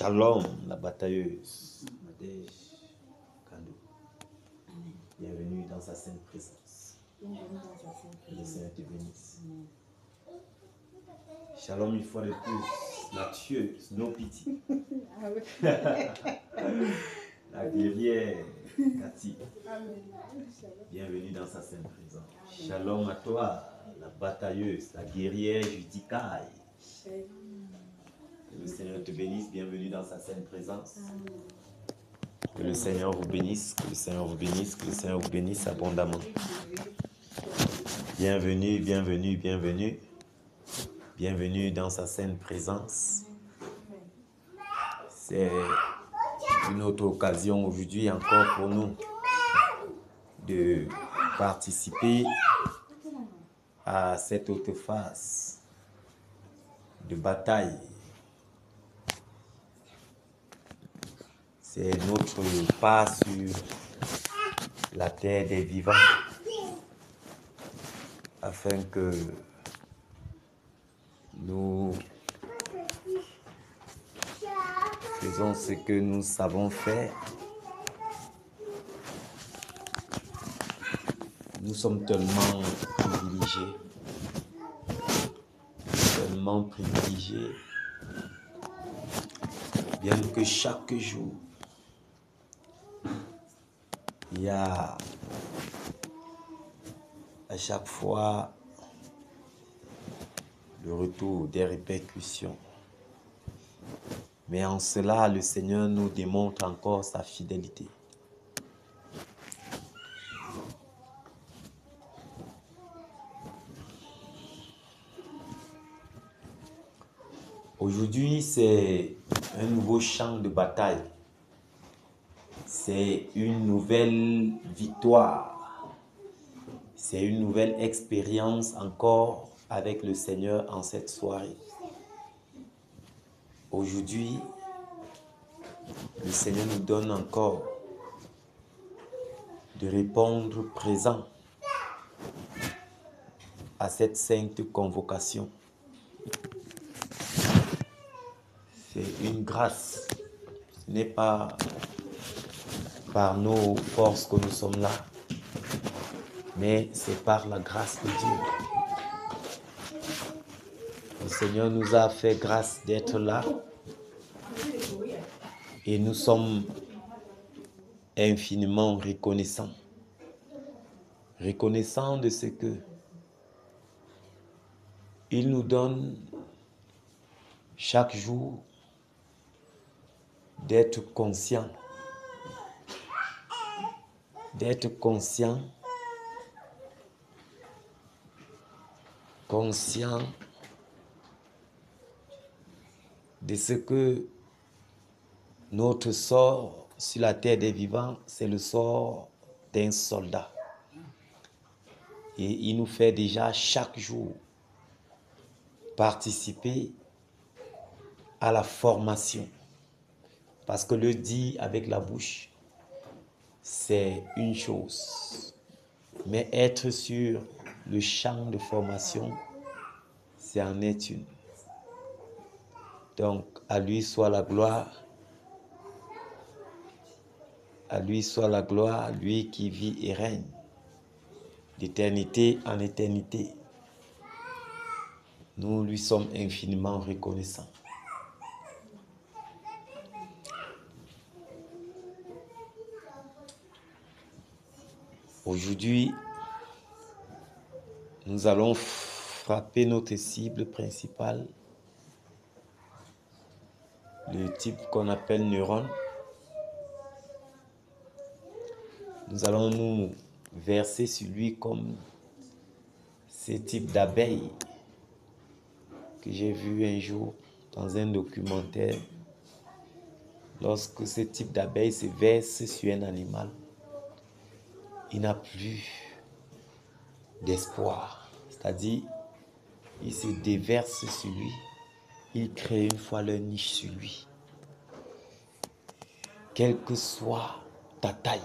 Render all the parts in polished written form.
Shalom, la batailleuse. Nadège Kando. Bienvenue dans sa sainte présence. Que le Seigneur te bénisse. Shalom une fois de plus. La tueuse, no pity. La guerrière, Cathy. Bienvenue dans sa sainte présence. Shalom à toi, la batailleuse, la guerrière Judicaille. Que le Seigneur te bénisse. Bienvenue dans sa sainte présence. Que le Seigneur vous bénisse, que le Seigneur vous bénisse, que le Seigneur vous bénisse abondamment. Bienvenue, bienvenue, bienvenue. Bienvenue dans sa sainte présence. C'est une autre occasion aujourd'hui encore pour nous de participer à cette autre phase de bataille. C'est notre pas sur la terre des vivants afin que nous faisons ce que nous savons faire. Nous sommes tellement privilégiés, bien que chaque jour, il y a à chaque fois le retour des répercussions. Mais en cela, le Seigneur nous démontre encore sa fidélité. Aujourd'hui, c'est un nouveau champ de bataille. C'est une nouvelle victoire. C'est une nouvelle expérience encore avec le Seigneur en cette soirée. Aujourd'hui, le Seigneur nous donne encore de répondre présent à cette sainte convocation. C'est une grâce. Ce n'est pas par nos forces que nous sommes là, mais c'est par la grâce de Dieu. Le Seigneur nous a fait grâce d'être là et nous sommes infiniment reconnaissants. Reconnaissants de ce que il nous donne chaque jour d'être conscient de ce que notre sort sur la terre des vivants, c'est le sort d'un soldat. Et il nous fait déjà chaque jour participer à la formation. Parce que le dire avec la bouche, c'est une chose. Mais être sur le champ de formation, c'est en être une. Donc, à lui soit la gloire. À lui soit la gloire, lui qui vit et règne d'éternité en éternité. Nous lui sommes infiniment reconnaissants. Aujourd'hui, nous allons frapper notre cible principale, le type qu'on appelle neurone. Nous allons nous verser sur lui comme ce type d'abeille que j'ai vu un jour dans un documentaire. Lorsque ce type d'abeille se verse sur un animal, il n'a plus d'espoir. C'est-à-dire, il se déverse sur lui, il crée une fois leur niche sur lui. Quelle que soit ta taille,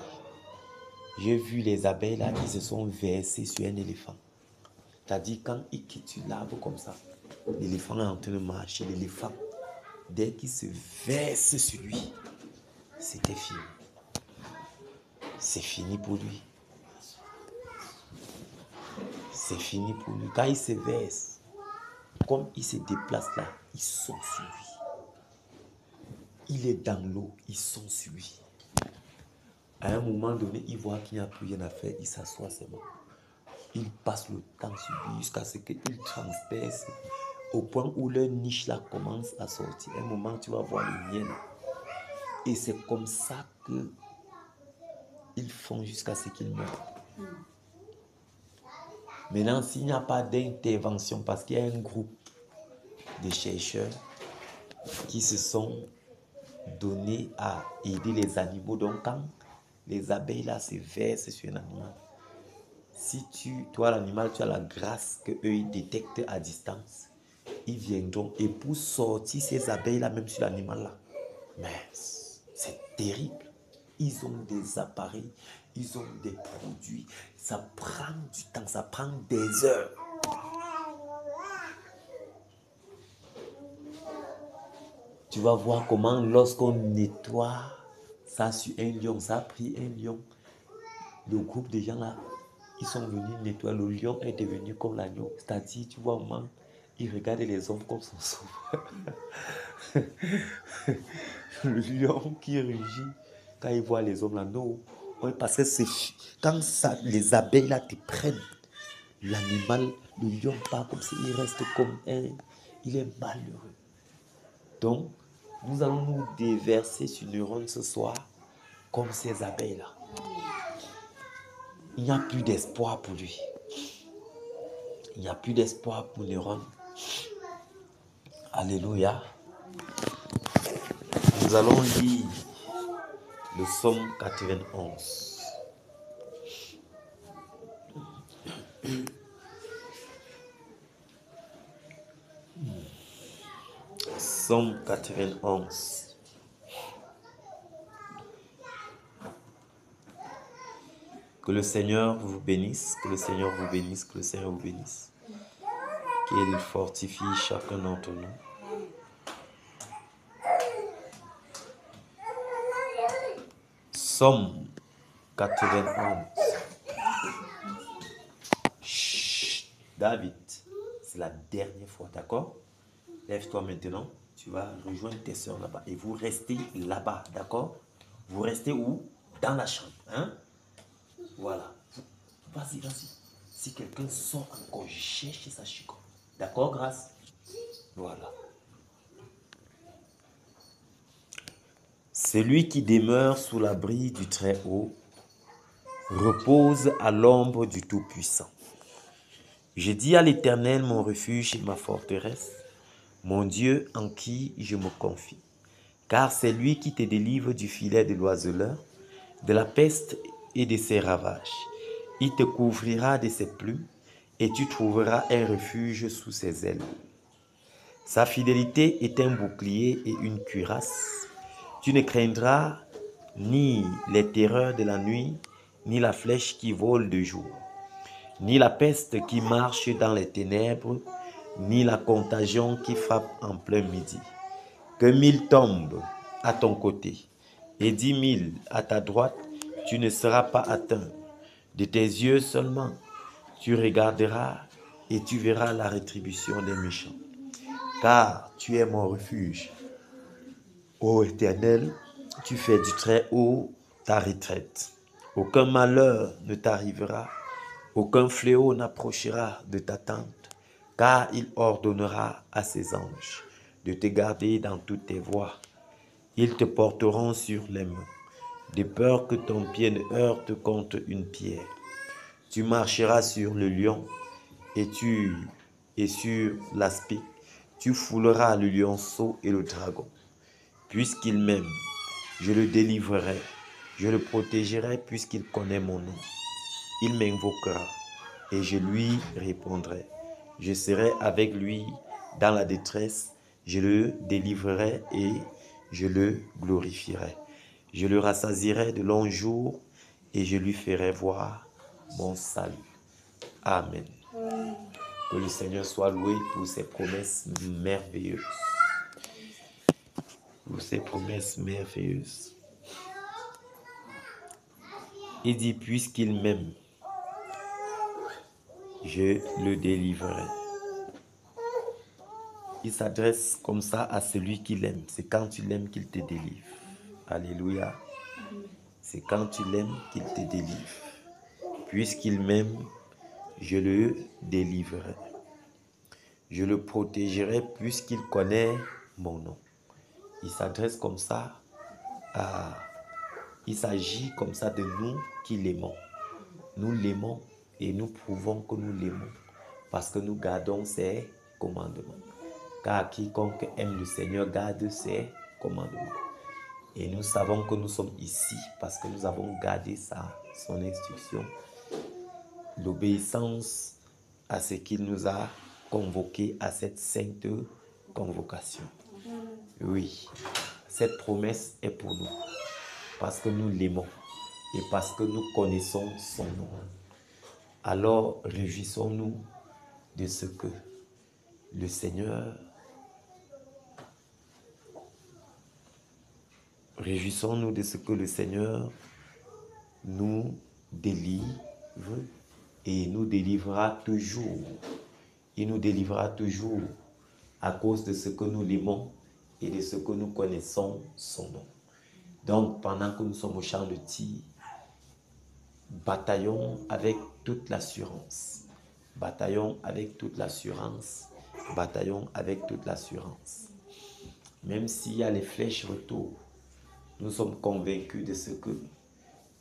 j'ai vu les abeilles là qui se sont versées sur un éléphant. C'est-à-dire, quand il quitte l'arbre comme ça, l'éléphant est en train de marcher, l'éléphant dès qu'il se verse sur lui, c'était fini. C'est fini pour lui. C'est fini pour lui. Quand il se verse, comme il se déplace là, ils sont sur lui. Il est dans l'eau, ils sont sur lui. À un moment donné, il voit qu'il n'y a plus rien à faire, il s'assoit seulement. Il passe le temps sur lui jusqu'à ce qu'il transperce au point où leur niche là commence à sortir. À un moment, tu vas voir le mien. Et c'est comme ça que ils font jusqu'à ce qu'ils meurent. Maintenant, s'il n'y a pas d'intervention, parce qu'il y a un groupe de chercheurs qui se sont donnés à aider les animaux. Donc, quand les abeilles là se versent sur un animal, si toi l'animal, tu as la grâce qu'eux ils détectent à distance, ils viendront et pour sortir ces abeilles là, même sur l'animal là, mais c'est terrible. Ils ont des appareils, ils ont des produits, ça prend du temps, ça prend des heures. Tu vas voir comment lorsqu'on nettoie ça sur un lion, ça a pris un lion. Le groupe de gens là, ils sont venus nettoyer. Le lion est devenu comme l'agneau. C'est-à-dire, tu vois, moment, il regarde les hommes comme son sauveur. Le lion qui rugit quand il voit les hommes là, non. Oui, parce que c'est quand ça, les abeilles là te prennent, l'animal, le lion part comme ça, il reste comme un, il est malheureux. Donc, nous allons nous déverser sur Neuron ce soir comme ces abeilles-là. Il n'y a plus d'espoir pour lui. Il n'y a plus d'espoir pour Neuron. Alléluia. Nous allons lire le psaume 91. Psaume 91. Que le Seigneur vous bénisse, que le Seigneur vous bénisse, que le Seigneur vous bénisse. Qu'il fortifie chacun d'entre nous. Psaume 91. Chut, David, c'est la dernière fois, d'accord? Lève-toi maintenant, tu vas rejoindre tes soeurs là-bas et vous restez là-bas, d'accord? Vous restez où? Dans la chambre, hein? Voilà. Vas-y, vas-y. Si quelqu'un sort encore, je cherche sa chico. D'accord, Grâce? Voilà. Celui qui demeure sous l'abri du Très-Haut repose à l'ombre du Tout-Puissant. Je dis à l'Éternel, mon refuge et ma forteresse, mon Dieu en qui je me confie. Car c'est lui qui te délivre du filet de l'oiseleur, de la peste et de ses ravages. Il te couvrira de ses plumes et tu trouveras un refuge sous ses ailes. Sa fidélité est un bouclier et une cuirasse. Tu ne craindras ni les terreurs de la nuit, ni la flèche qui vole de jour, ni la peste qui marche dans les ténèbres, ni la contagion qui frappe en plein midi. Que 1000 tombent à ton côté et 10 000 à ta droite, tu ne seras pas atteint. De tes yeux seulement, tu regarderas et tu verras la rétribution des méchants. Car tu es mon refuge. Ô Éternel, tu fais du Très-Haut ta retraite. Aucun malheur ne t'arrivera, aucun fléau n'approchera de ta tente, car il ordonnera à ses anges de te garder dans toutes tes voies. Ils te porteront sur les mains, de peur que ton pied ne heurte contre une pierre. Tu marcheras sur le lion et sur l'aspic. Tu fouleras le lionceau et le dragon. Puisqu'il m'aime, je le délivrerai. Je le protégerai puisqu'il connaît mon nom. Il m'invoquera et je lui répondrai. Je serai avec lui dans la détresse. Je le délivrerai et je le glorifierai. Je le rassasierai de longs jours et je lui ferai voir mon salut. Amen. Que le Seigneur soit loué pour ses promesses merveilleuses. pour ses promesses merveilleuses. Il dit, puisqu'il m'aime, je le délivrerai. Il s'adresse comme ça à celui qu'il aime. C'est quand tu l'aimes qu'il te délivre. Alléluia. C'est quand tu l'aimes qu'il te délivre. Puisqu'il m'aime, je le délivrerai. Je le protégerai puisqu'il connaît mon nom. Il s'adresse comme ça à... Il s'agit comme ça de nous qui l'aimons. Nous l'aimons et nous prouvons que nous l'aimons parce que nous gardons ses commandements. Car quiconque aime le Seigneur garde ses commandements. Et nous savons que nous sommes ici parce que nous avons gardé son instruction. L'obéissance à ce qu'il nous a convoqués à cette sainte convocation. Oui, cette promesse est pour nous parce que nous l'aimons et parce que nous connaissons son nom. Alors réjouissons-nous de ce que le Seigneur nous délivre et nous délivrera toujours. Il nous délivrera toujours à cause de ce que nous l'aimons et de ce que nous connaissons son nom. Donc, pendant que nous sommes au champ de tir, bataillons avec toute l'assurance. Bataillons avec toute l'assurance. Bataillons avec toute l'assurance. Même s'il y a les flèches retour, nous sommes convaincus de ce que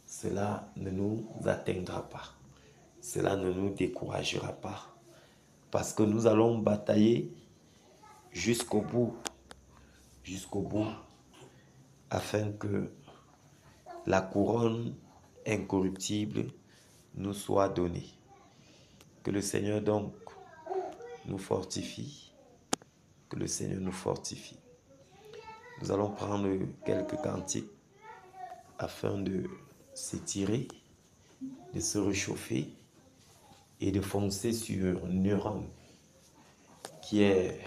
cela ne nous atteindra pas. Cela ne nous découragera pas. Parce que nous allons batailler jusqu'au bout, afin que la couronne incorruptible nous soit donnée. Que le Seigneur donc nous fortifie. Que le Seigneur nous fortifie. Nous allons prendre quelques cantiques afin de s'étirer, de se réchauffer et de foncer sur Neuron, qui est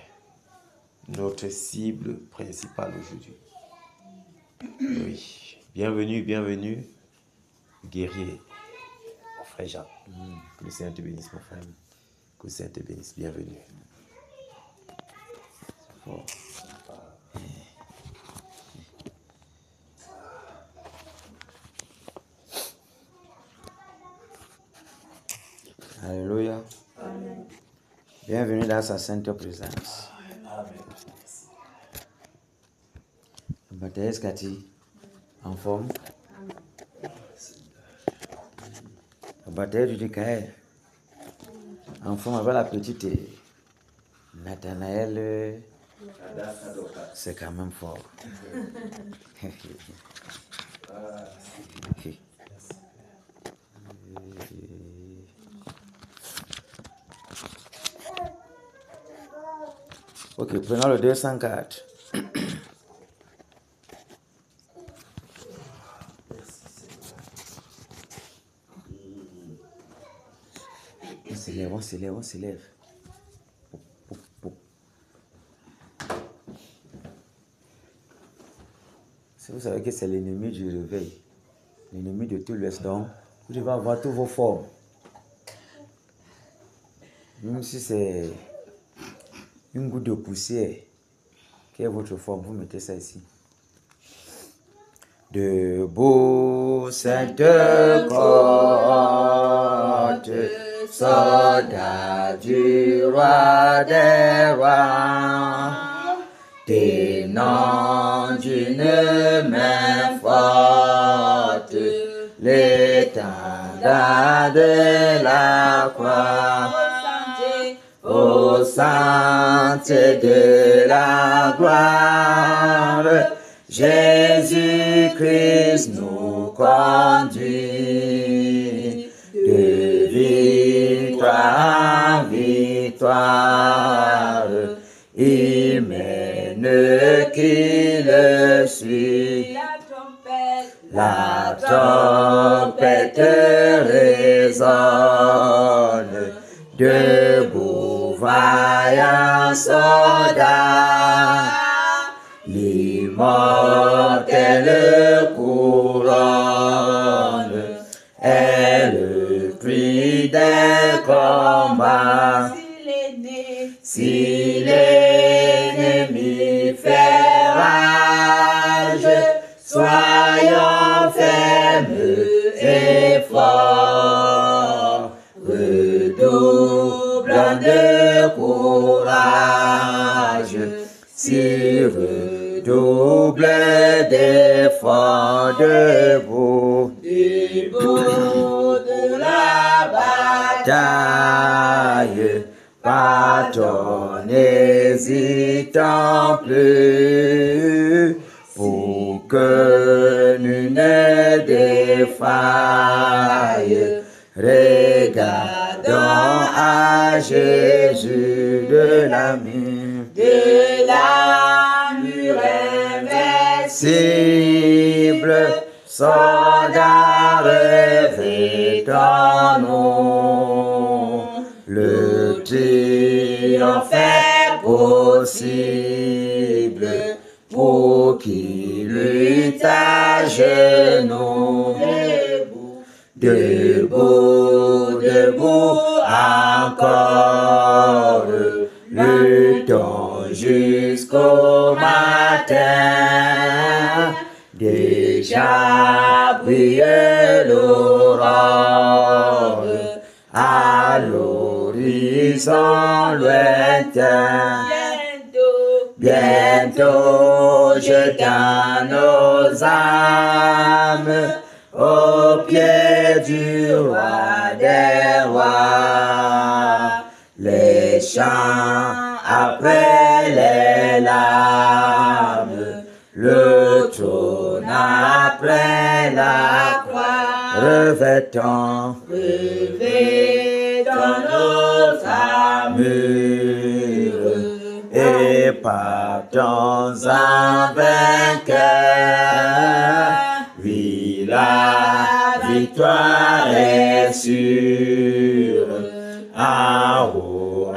notre cible principale aujourd'hui. Oui, bienvenue, guerrier, mon frère Jacques. Que le Seigneur te bénisse, mon frère. Que le Seigneur te bénisse, bienvenue. Bon. Alléluia. Amen. Bienvenue dans sa sainte présence. Amen. Baptiste Cathy, en forme. Baptiste du Caire, en forme avec la petite Nathanaël. C'est quand même fort. Ok, prenons le 204. On s'élève. Si vous savez que c'est l'ennemi du réveil, l'ennemi de tout l'Ouest, donc vous devez avoir tous vos formes. Même si c'est une goutte de poussière qui est votre forme, vous mettez ça ici. Debout, sainte côte, soldat du roi des rois, tenant d'une main forte l'étendard de la croix. Au centre de la gloire, Jésus-Christ nous conduit de victoire en victoire. Il mène qui le suit. La trompette résonne. Debout, vaillant soldat, l'immense mortelle couronne est le prix des combats. Si l'ennemi fait rage, soyons fermes et forts, redoublons de courage, si redouble d'efforts, debout de la bataille, partons n'hésitant plus, pour que nul ne défaille. Regardons à Jésus de la mur invincible, soldat revêtons-nous, le triomphe est possible pour qui lutte à genoux. Debout, debout, encore, luttons jusqu'au matin. Déjà brille l'aurore à l'horizon lointain. Bientôt jetant nos âmes au pied du roi des rois. Les chants après les larmes, le trône après la croix. Revêtons notre armure et partons en vainqueur. Oui, la victoire est sûre. En haut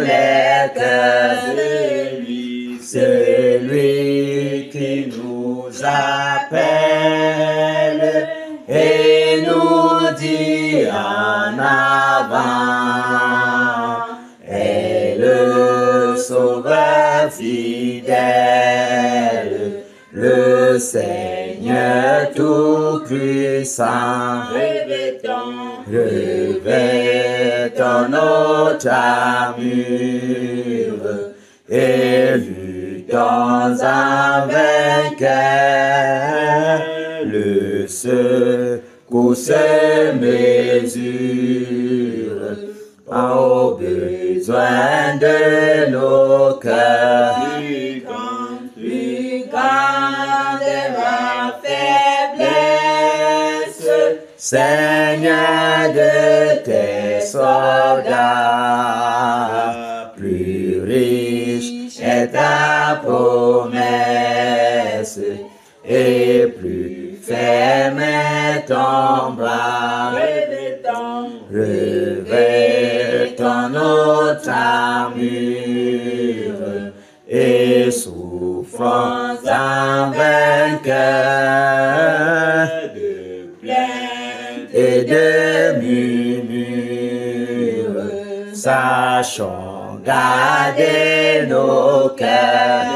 les cœurs. Celui qui nous appelle et nous dit en avant est le Sauveur fidèle, le Seigneur tout-puissant. Revêtons notre armure et luttons en vainqueur. Le secours se mesure aux besoins de nos cœurs. Plus grande est ma faiblesse, Seigneur de tes soldats. Plus riche est ta promesse et plus ferme est ton bras. Revêtons notre armure et souffrons en vainqueur de plaintes et de murmures. Sachons garder nos cœurs.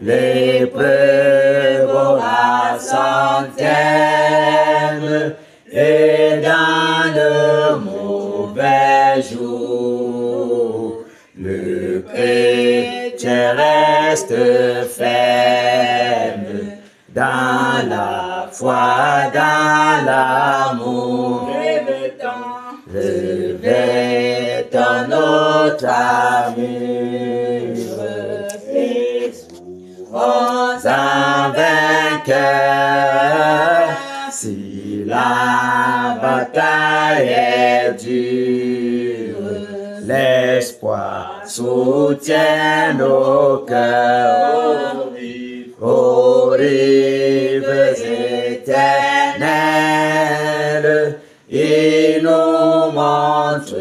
L'épreuve aura son terme et dans le mauvais jour, le chrétien reste ferme dans la foi, dans l'amour. Revêtons notre armure et souvent en vainqueur. Si la bataille est dure, l'espoir soutient nos cœurs. Aux rives éternelles, il nous montre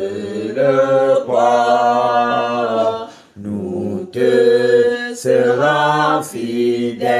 le port. Nous te serons fidèles,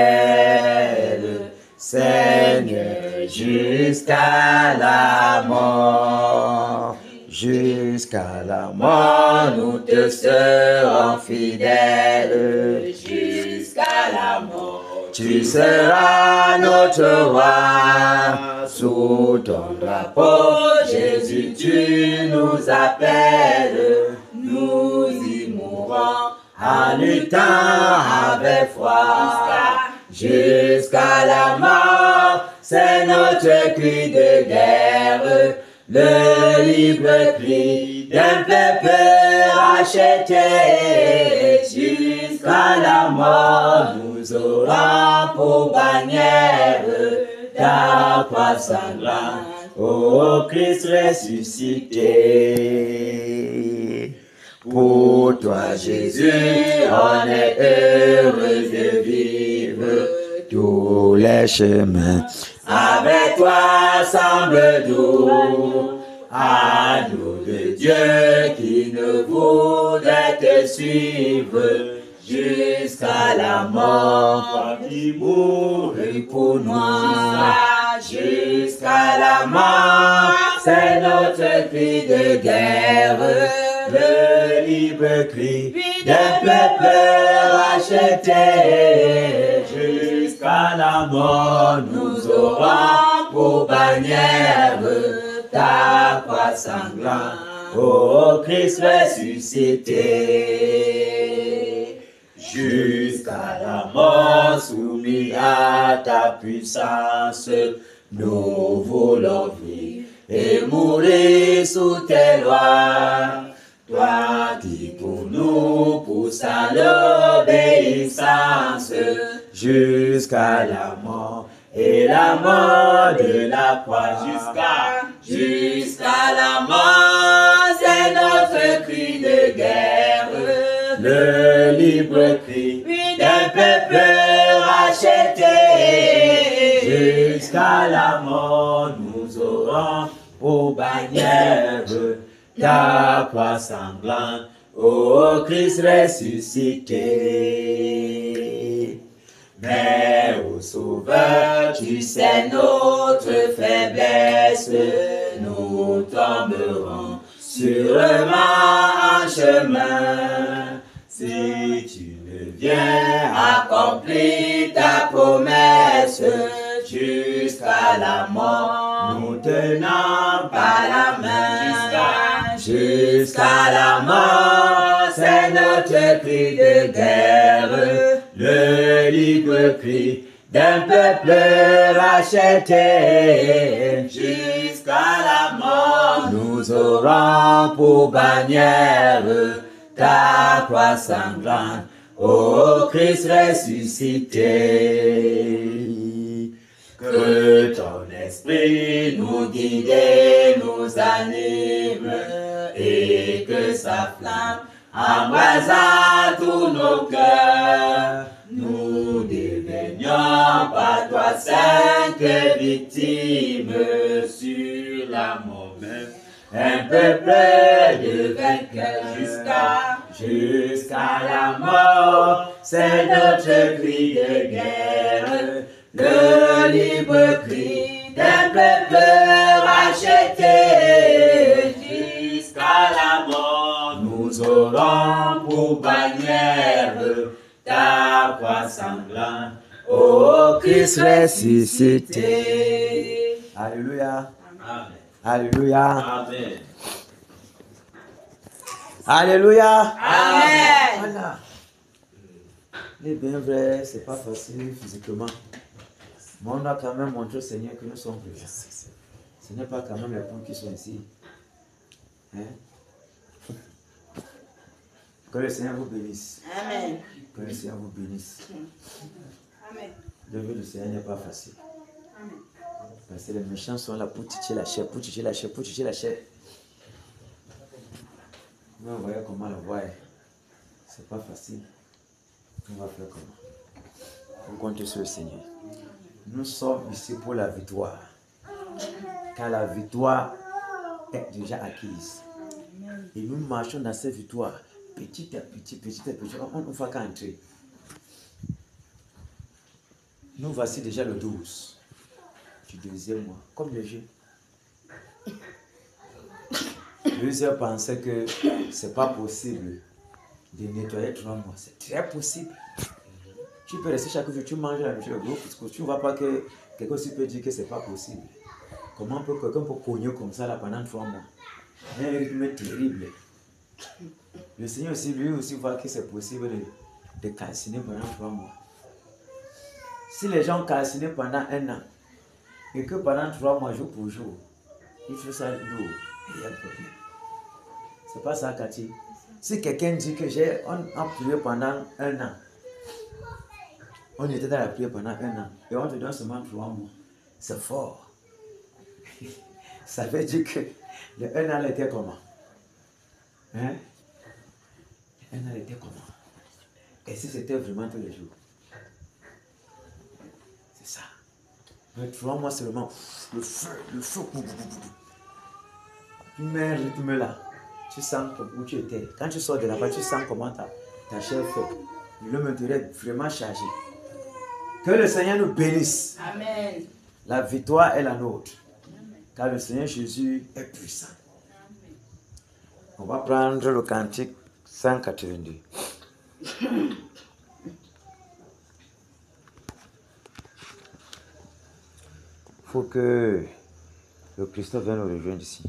Seigneur, jusqu'à la mort. Jusqu'à la mort, nous te serons fidèles. Jusqu'à la mort, Tu seras notre roi. Sous ton drapeau, Jésus, tu nous appelles. nous y mourrons En luttant avec foi. Jusqu'à la mort, c'est notre cri de guerre. Le libre cri d'un peuple racheté. Jusqu'à la mort, nous aurons pour bannière ta croix sanglante, ô Christ ressuscité. Pour toi, Jésus, on est heureux de vivre tous les chemins. Avec toi semble doux, à nous de Dieu qui ne voudrait te suivre jusqu'à la mort. Toi qui mourut pour nous, jusqu'à la mort, c'est notre cri de guerre. Le libre cri d'un peuple racheté. Jusqu'à la mort, nous aurons pour bannière ta croix sanglante, ô Christ ressuscité. Jusqu'à la mort, soumis à ta puissance, nous voulons vivre et mourir sous tes lois. Toi qui pour nous pousse à l'obéissance jusqu'à la mort et la mort de la croix jusqu'à la mort, c'est notre cri de guerre, le libre cri d'un peuple racheté. Jusqu'à la mort, nous aurons pour bannière ta croix sanglante, ô Christ ressuscité. Mais ô Sauveur, tu sais notre faiblesse, nous tomberons sûrement en chemin. Si tu ne viens accomplir ta promesse jusqu'à la mort, nous tenons pas la main. Jusqu'à la mort, c'est notre cri de guerre, le libre cri d'un peuple racheté. Jusqu'à la mort, nous aurons pour bannière ta croix sanglante, ô Christ ressuscité. Que ton esprit nous guide et nous anime, et que sa flamme embrasant tous nos cœurs, nous devenions par toi saintes victimes sur la mort même, un peuple de vainqueurs jusqu'à la mort, c'est notre cri de guerre, le libre cri d'un peuple racheté. Jusqu'à la mort, nous aurons pour bannière ta croix sanglante, ô Christ ressuscité. Alléluia. Amen. Alléluia. Amen. Alléluia. Amen. Voilà. Les bien vrai, c'est pas facile physiquement. Mais on a quand même montré au Seigneur que nous sommes chrétiens. Ce n'est pas quand même les pauvres qui sont ici. Hein? Que le Seigneur vous bénisse. Amen. Que le Seigneur vous bénisse. Amen. Le vœu du Seigneur n'est pas facile. Amen. Parce que les méchants sont là pour titiller la chair, pour titiller la chair, pour titiller la chair. Mais vous voyez comment la voie est. C'est pas facile. On va faire comment? On compte sur le Seigneur. Nous sommes ici pour la victoire. Car la victoire est déjà acquise. Et nous marchons dans cette victoire petit à petit, on ne va qu'entrer. Nous voici déjà le 12 du deuxième mois, comme le jeu. Plusieurs pensaient que c'est pas possible de nettoyer 3 mois. C'est très possible. Tu peux rester chaque jour, tu manges la nourriture, tu ne vois pas que quelqu'un aussi peut dire que c'est pas possible. Comment peut quelqu'un peut cogner comme ça là pendant 3 mois? Un rythme terrible. Le Seigneur aussi, lui aussi voit que c'est possible de calciner pendant 3 mois. Si les gens calcinent pendant 1 an, et que pendant 3 mois, jour pour jour, il fait ça lourd, il y a un problème. C'est pas ça, Cathy. Si quelqu'un dit que on a prié pendant 1 an, on était dans la prière pendant 1 an, et on te donne seulement 3 mois, c'est fort. Ça veut dire que le 1 an était comment? Hein? Le 1 an était comment? Et si c'était vraiment tous les jours? C'est ça. Mais 3 mois seulement, le feu. Tu mets un rythme là, tu sens où tu étais. Quand tu sors de là-bas, tu sens comment ta chair fait. Le intérieur est vraiment chargé. Que le Seigneur nous bénisse. Amen. La victoire est la nôtre. Car le Seigneur Jésus est puissant. On va prendre le cantique 182. Il faut que le Christophe vienne nous rejoindre ici.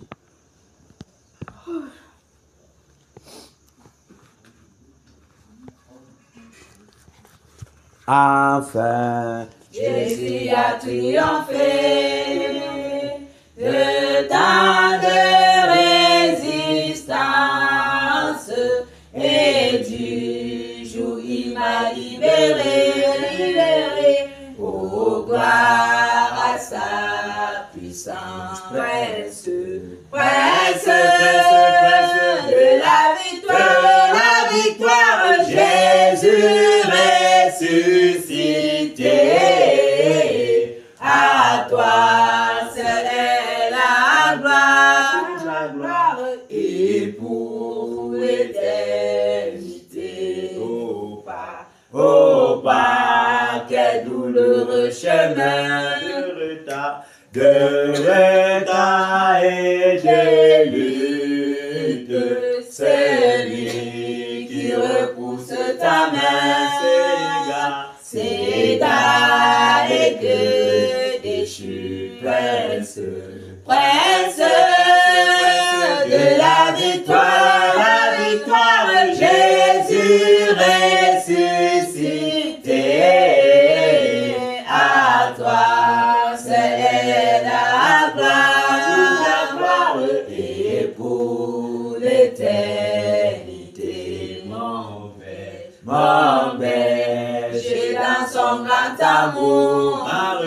Enfin, Jésus a triomphé de tant de résistance et du jour il m'a libéré, oh gloire à sa puissance, prince de la victoire, Jésus ressuscité, à toi seule est la gloire, et pour l'éternité. Oh pas, quel douloureux chemin de retard et de lutte, c'est lui qui repousse ta main, c'est ta et que déchu, prince de la victoire, Jésus ressuscité, à toi c'est la gloire, et pour l'éternité, mon berger dans son grand amour m'a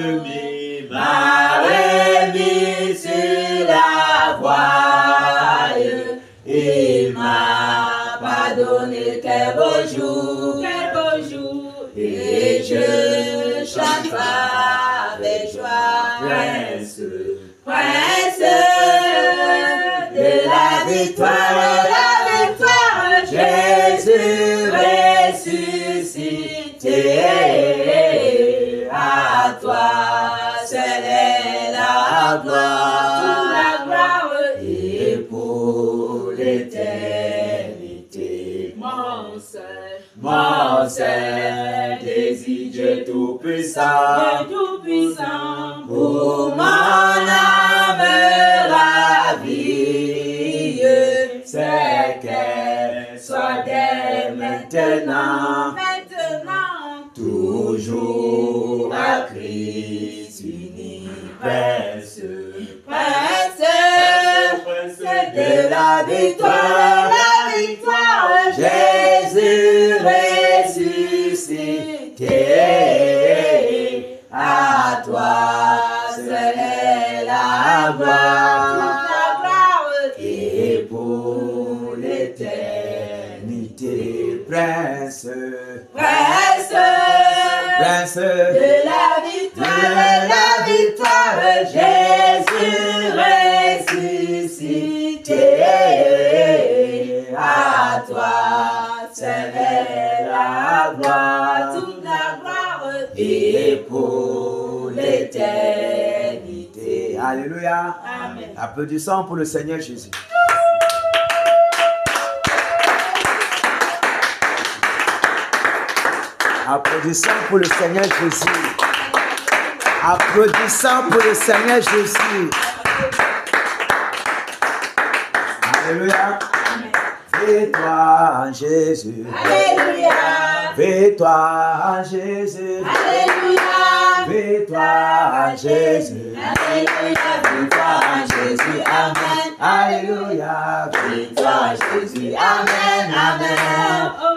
remis sur la voie, il m'a pardonné, quel beau jour, et je chante avec joie, prince de la victoire, Jésus ressuscité, à toi seule est la gloire, et pour l'éternité, mon seul désir, Dieu tout-puissant, pour mon âme ravie, c'est qu'elle soit dès maintenant, toujours à Christ uni, prince de la victoire, Jésus ressuscité, à toi seule est la gloire, et pour l'éternité, prince de la victoire, Jésus ressuscité, à toi seule est la gloire, toute la gloire, et pour Alléluia. Amen. Applaudissons pour le Seigneur Jésus. Applaudissons pour le Seigneur Jésus. Applaudissons pour le Seigneur Jésus. Alléluia. Fais-toi en Jésus. Alléluia. Fais-toi en Jésus. Alléluia. Fais-toi en Jésus. Alléluia. Fais-toi en Jésus. Amen. Alléluia. Fais-toi en Jésus. Amen. Amen.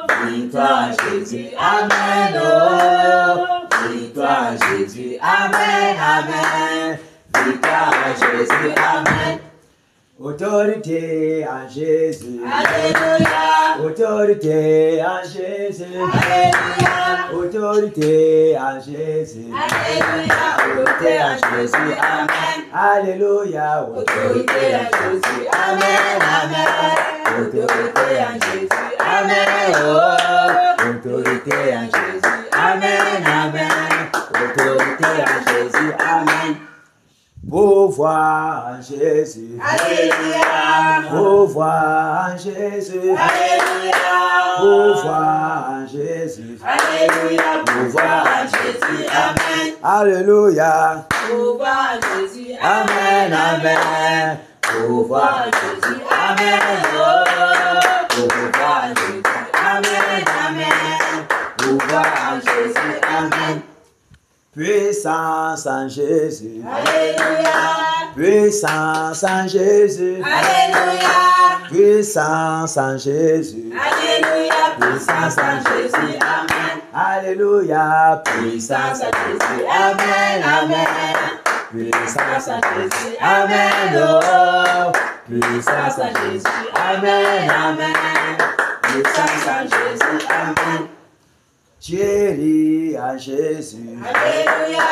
Fais-toi en Jésus. Amen. Oh. Fais-toi en Jésus. Amen. Amen. Fais-toi en Jésus. Amen. Autorité en Jésus. Alléluia. Autorité en Jésus. Alléluia. Autorité en Jésus. Alléluia. Autorité en Jésus. Amen. Alléluia. Autorité en Jésus. Amen. Amen. Autorité en Jésus. Amen. Oh. Autorité en Jésus. Amen. Amen. Autorité en Jésus. Amen. Pouvoir en Jésus. Alléluia. Pouvoir en Jésus. Alléluia. Pouvoir en Jésus. Alléluia. Pouvoir en Jésus. Amen. Alléluia. Pouvoir en Jésus. Amen. Amen. Pouvoir en Jésus. Amen. Oh. Pouvoir en Jésus. Amen. Amen. Pouvoir en Jésus. Amen. Puissance en Jésus. Alléluia. Puissance en Jésus. Alléluia. Puissance en Jésus. Alléluia. Puissance en Jésus. Amen. Alléluia. Puissance en Jésus. Amen. Amen. Puissance en Jésus. Amen. Oh. Puissance en Jésus. Amen. Amen. Puissance en Jésus. Amen. Chérie en Jésus. Alléluia.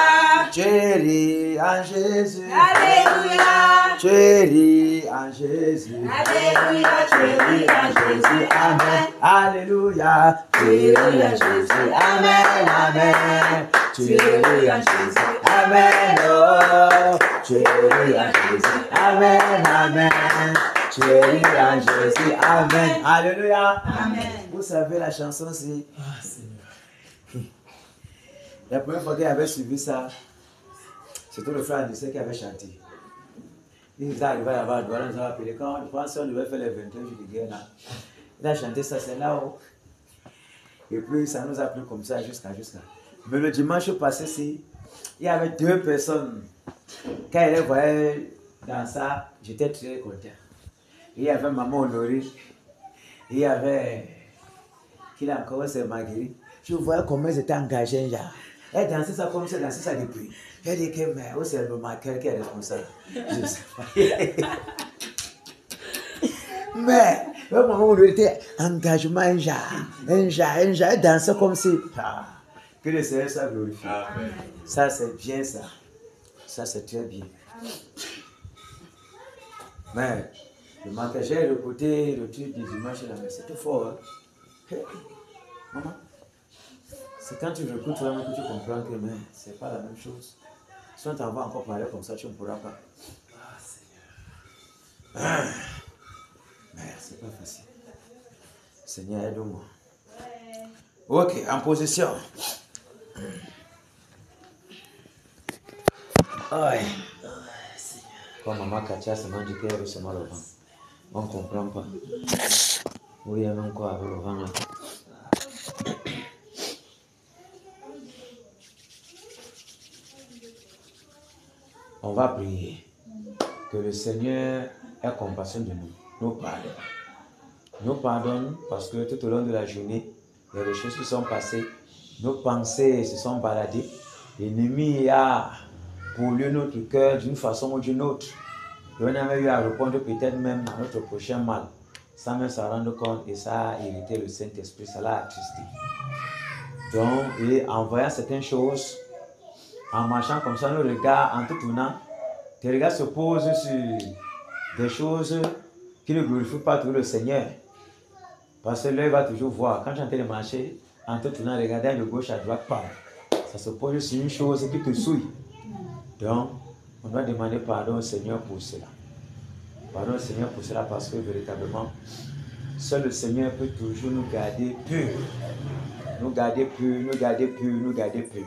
Chérie en Jésus. Alléluia. Chérie en Jésus. Alléluia. Chérie en Jésus. Amen. Alléluia. Chérie en Jésus. Amen. Amen. Chérie en Jésus. Amen. Oh. Chérie en Jésus. Amen. Amen. Chérie en Jésus. Amen. Alléluia. Amen. Vous savez la chanson, c'est... La première fois qu'il avait suivi ça, c'était le frère Anissé qui avait chanté. Il nous est arrivé là-bas, nous avons appelé quand je pense qu'on devait faire les 21 jours de guerre là. Il a chanté ça, c'est là-haut. Et puis ça nous a pris comme ça jusqu'à. Mais le dimanche passé, il y avait 2 personnes. Quand elle les voyait dans ça, j'étais très content. Il y avait maman Honoré. Il y avait. Qui l'a encore, c'est Marguerite. Je voyais comment ils étaient engagés. Elle dansait ça comme ça, dansait ça depuis. J'ai dit que mais c'est le marqueur qui est responsable. Je sais pas. Mais le moment où il était engagement, un genre, elle dansait comme si. Ah, que le Seigneur soit glorifié. Ça c'est bien ça. Ça c'est très bien. Mais le marqueur, j'ai écouté le truc du dimanche là, mais c'était fort. Hein? Maman. C'est quand tu écoutes vraiment que tu comprends que mais c'est pas la même chose. Si on t'en va encore parler comme ça, tu ne pourras pas. Ah Seigneur. Mais c'est pas facile. Seigneur, aide-moi. Ok, en position. Ouais. Quand maman Katia se mange qu'elle veut se mal au vent. On ne comprend pas. Oui, il y a même quoi avec le vent là. On va prier que le Seigneur ait compassion de nous, nous pardonne. Nous pardonne parce que tout au long de la journée, il y a des choses qui sont passées, nos pensées se sont baladées, l'ennemi a pollué notre cœur d'une façon ou d'une autre. Et on a même eu à répondre peut-être même à notre prochain mal, sans même s'en rendre compte, et ça a irrité le Saint-Esprit, ça l'a attristé. Donc, et en voyant certaines choses, en marchant comme ça, nos regards, en tout tournant, tes regards se posent sur des choses qui ne glorifient pas toujours le Seigneur. Parce que l'œil va toujours voir. Quand tu es en train de marcher, en tout tournant, regarder de gauche à droite, ça se pose sur une chose qui te souille. Donc, On doit demander pardon au Seigneur pour cela. Pardon au Seigneur pour cela parce que véritablement, seul le Seigneur peut toujours nous garder purs. Nous garder purs, nous garder purs, nous garder purs.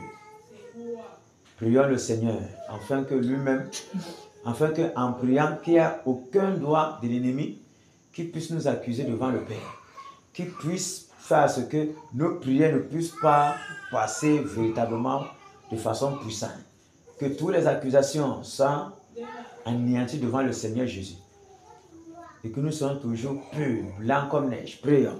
Prions le Seigneur, afin que lui-même, afin qu'en priant, qu'il n'y ait aucun doigt de l'ennemi qui puisse nous accuser devant le Père. Qui puisse faire ce que nos prières ne puissent pas passer véritablement de façon puissante. Que toutes les accusations soient anéanties devant le Seigneur Jésus. Et que nous soyons toujours purs, blancs comme neige. Prions.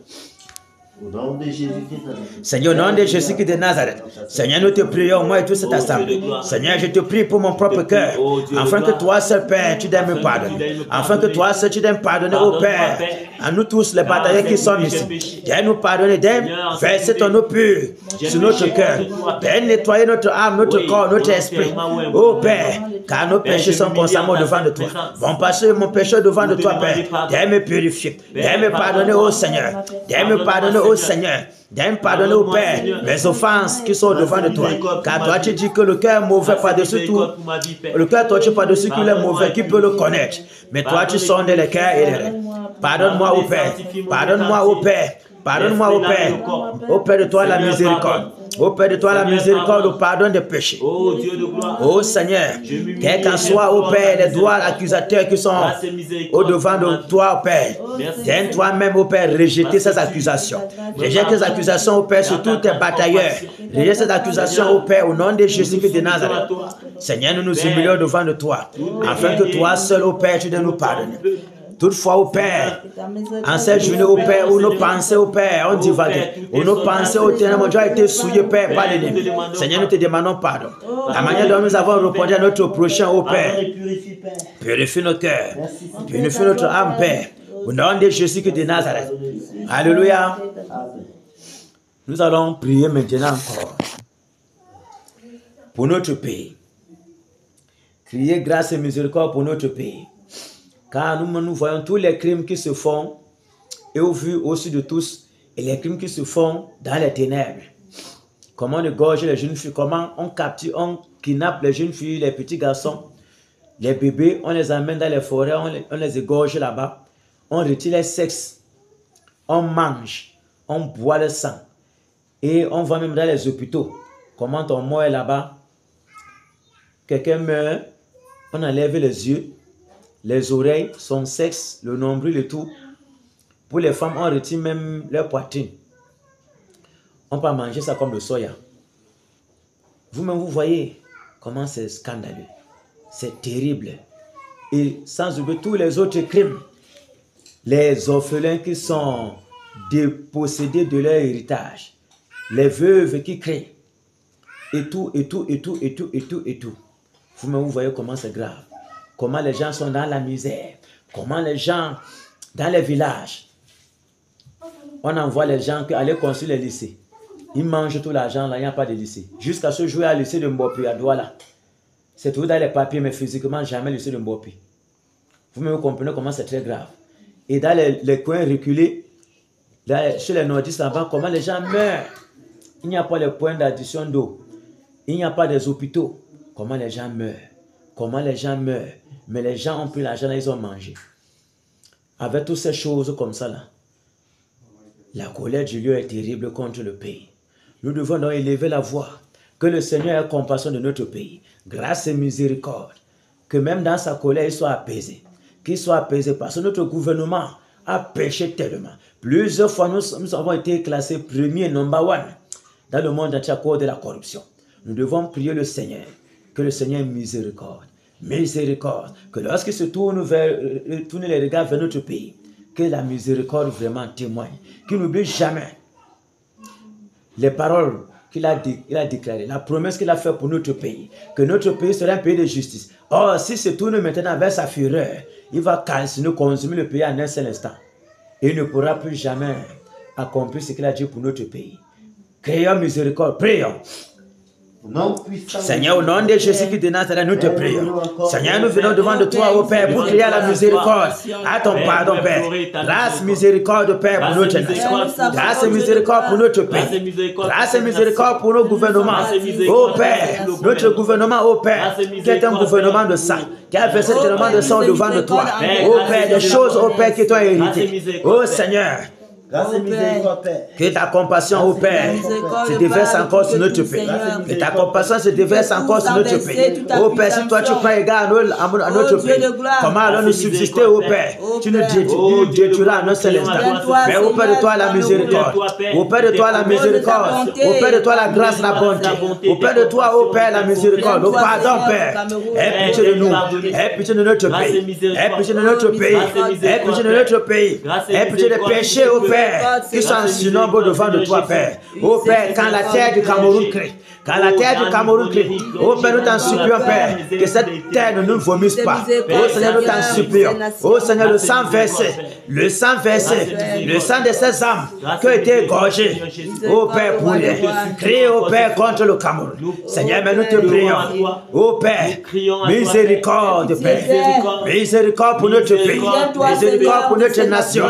Au nom de Jésus-Christ de Nazareth. Seigneur, au nom de Jésus-Christ de Nazareth. Seigneur, nous te prions, moi et toute cette assemblée. Seigneur, je te prie pour mon propre cœur. Afin que toi seul, Père, tu dois me pardonner. Afin que toi seul, tu dois me pardonner, ô Père. À nous tous, les bataillons qui sont ici. Viens nous pardonner, viens verser ton eau pure sur notre cœur. Viens nettoyer notre âme, notre corps, notre esprit. Ô Père, car nos péchés sont constamment devant de toi. Mon péché, mon péché devant de toi, Père. Viens me purifier. Viens me pardonner, ô Seigneur. Viens me pardonner, ô Seigneur. Viens me pardonner au Père mes offenses qui sont devant de toi. Car toi tu dis que le cœur mauvais par-dessus tout, le cœur torturé par-dessus tout est mauvais, qui peut le connaître. Mais toi tu sondes les cœurs et les reins. Pardonne-moi au Père, pardonne-moi au Père, pardonne-moi au Père, au Père de toi la miséricorde. Ô Père de toi la miséricorde, le pardon des péchés. Oh Dieu de gloire. Ô Seigneur, quel qu'en soit, ô Père, les doigts accusateurs qui sont au-devant de toi, ô Père. Viens toi-même, ô Père, rejeter ces accusations. Rejette ces accusations, ô Père, sur tous tes batailleurs. Rejette ces accusations, ô Père, au nom de Jésus-Christ de Nazareth. Seigneur, nous nous humilions devant de toi, afin que toi seul, ô Père, tu dois nous pardonner. Toutefois, au Père, en cette journée, au Père, où nos pensées, au Père, ont divagué, où nos pensées, au Ténèbres, ont été souillées, Père, par l'ennemi. Seigneur, nous te demandons pardon. La manière dont nous avons répondu à notre prochain, au Père, purifie nos cœurs, purifie notre âme, Père, au nom de Jésus-Christ de Nazareth. Alléluia. Nous allons prier maintenant encore pour notre pays. Crier grâce et miséricorde pour notre pays. Car nous voyons tous les crimes qui se font, et au vu aussi de tous, et les crimes qui se font dans les ténèbres. Comment on égorge les jeunes filles, comment on capture, on kidnappe les jeunes filles, les petits garçons, les bébés, on les amène dans les forêts, on les égorge là-bas, on retire les sexes, on mange, on boit le sang, et on va même dans les hôpitaux. Comment on meurt là-bas, quelqu'un meurt, on enlève les yeux, les oreilles, son sexe, le nombril et tout. Pour les femmes, on retire même leur poitrine. On peut manger ça comme le soya. Vous-même, vous voyez comment c'est scandaleux. C'est terrible. Et sans oublier tous les autres crimes. Les orphelins qui sont dépossédés de leur héritage. Les veuves qui crient. Et tout, et tout, et tout, et tout, et tout, et tout. Vous-même, vous voyez comment c'est grave. Comment les gens sont dans la misère. Comment les gens, dans les villages, on envoie les gens aller construire les lycées. Ils mangent tout l'argent, là, il n'y a pas de lycée. Jusqu'à ce jour, à lycée de Mbopi, à Douala. C'est tout dans les papiers, mais physiquement, jamais lycée de Mbopi. Vous-même comprenez comment c'est très grave. Et dans les coins reculés, là, chez les nordistes là-bas, comment les gens meurent. Il n'y a pas de points d'addition d'eau. Il n'y a pas des hôpitaux. Comment les gens meurent. Comment les gens meurent. Mais les gens ont pris l'argent, ils ont mangé. Avec toutes ces choses comme ça, là, la colère du Dieu est terrible contre le pays. Nous devons donc élever la voix. Que le Seigneur ait compassion de notre pays. Grâce et miséricorde. Que même dans sa colère, il soit apaisé. Qu'il soit apaisé parce que notre gouvernement a péché tellement. Plusieurs fois, nous avons été classés premier, number one, dans le monde entier à cause de la corruption. Nous devons prier le Seigneur. Que le Seigneur ait miséricorde. Miséricorde, que lorsqu'il se tourne les regards vers notre pays, que la miséricorde vraiment témoigne, qu'il n'oublie jamais les paroles qu'il a déclarées, la promesse qu'il a faite pour notre pays, que notre pays sera un pays de justice. Or, s'il se tourne maintenant vers sa fureur, il va calciner, consumer le pays en un seul instant. Et il ne pourra plus jamais accomplir ce qu'il a dit pour notre pays. Créons miséricorde, prions. Seigneur, au nom de Jésus-Christ de Nazareth, nous te prions. Seigneur, nous venons devant de toi, ô Père, pour crier à la miséricorde, à ton pardon, Père. Grâce, miséricorde, Père, pour notre nation. Grâce et miséricorde pour notre pays. Grâce et miséricorde pour nos gouvernements. Ô Père, notre gouvernement, ô Père, qui est un gouvernement de sang, qui a versé tellement de sang devant de toi. Ô Père, des choses, ô Père, qui t'ont hérité. Ô Seigneur, Grâce et miséricorde, Père. que ta compassion, ô Père, se déverse encore sur notre pays. Que ta compassion se déverse encore sur notre pays. Ô Père, si toi tu prends égard à notre pays, comment allons-nous subsister, ô Père? Tu nous détruiras en un seul instant. Mais au Père de toi la miséricorde. Au Père de toi la miséricorde. Au Père de toi la grâce, la bonté. Au Père de toi, ô Père, la miséricorde. Au pardon, Père. Aie pitié de nous. Aie pitié de notre pays. Aie pitié de notre pays. Aie pitié de notre pays. Aie pitié des péchés, ô Père, qui sont en surnombre devant de toi, Père. Ô Père, quand la terre du Cameroun crie, quand la terre du Cameroun crie, ô Père, nous t'en supplions, Père, que cette terre ne nous vomisse pas. Ô Seigneur, nous t'en supplions. Ô Seigneur, le sang versé, le sang versé, le sang de ces âmes qui ont été égorgées, ô Père, pour les crier, ô Père, contre le Cameroun. Seigneur, mais nous te prions, ô Père, miséricorde, Père, miséricorde pour notre pays, miséricorde pour notre nation,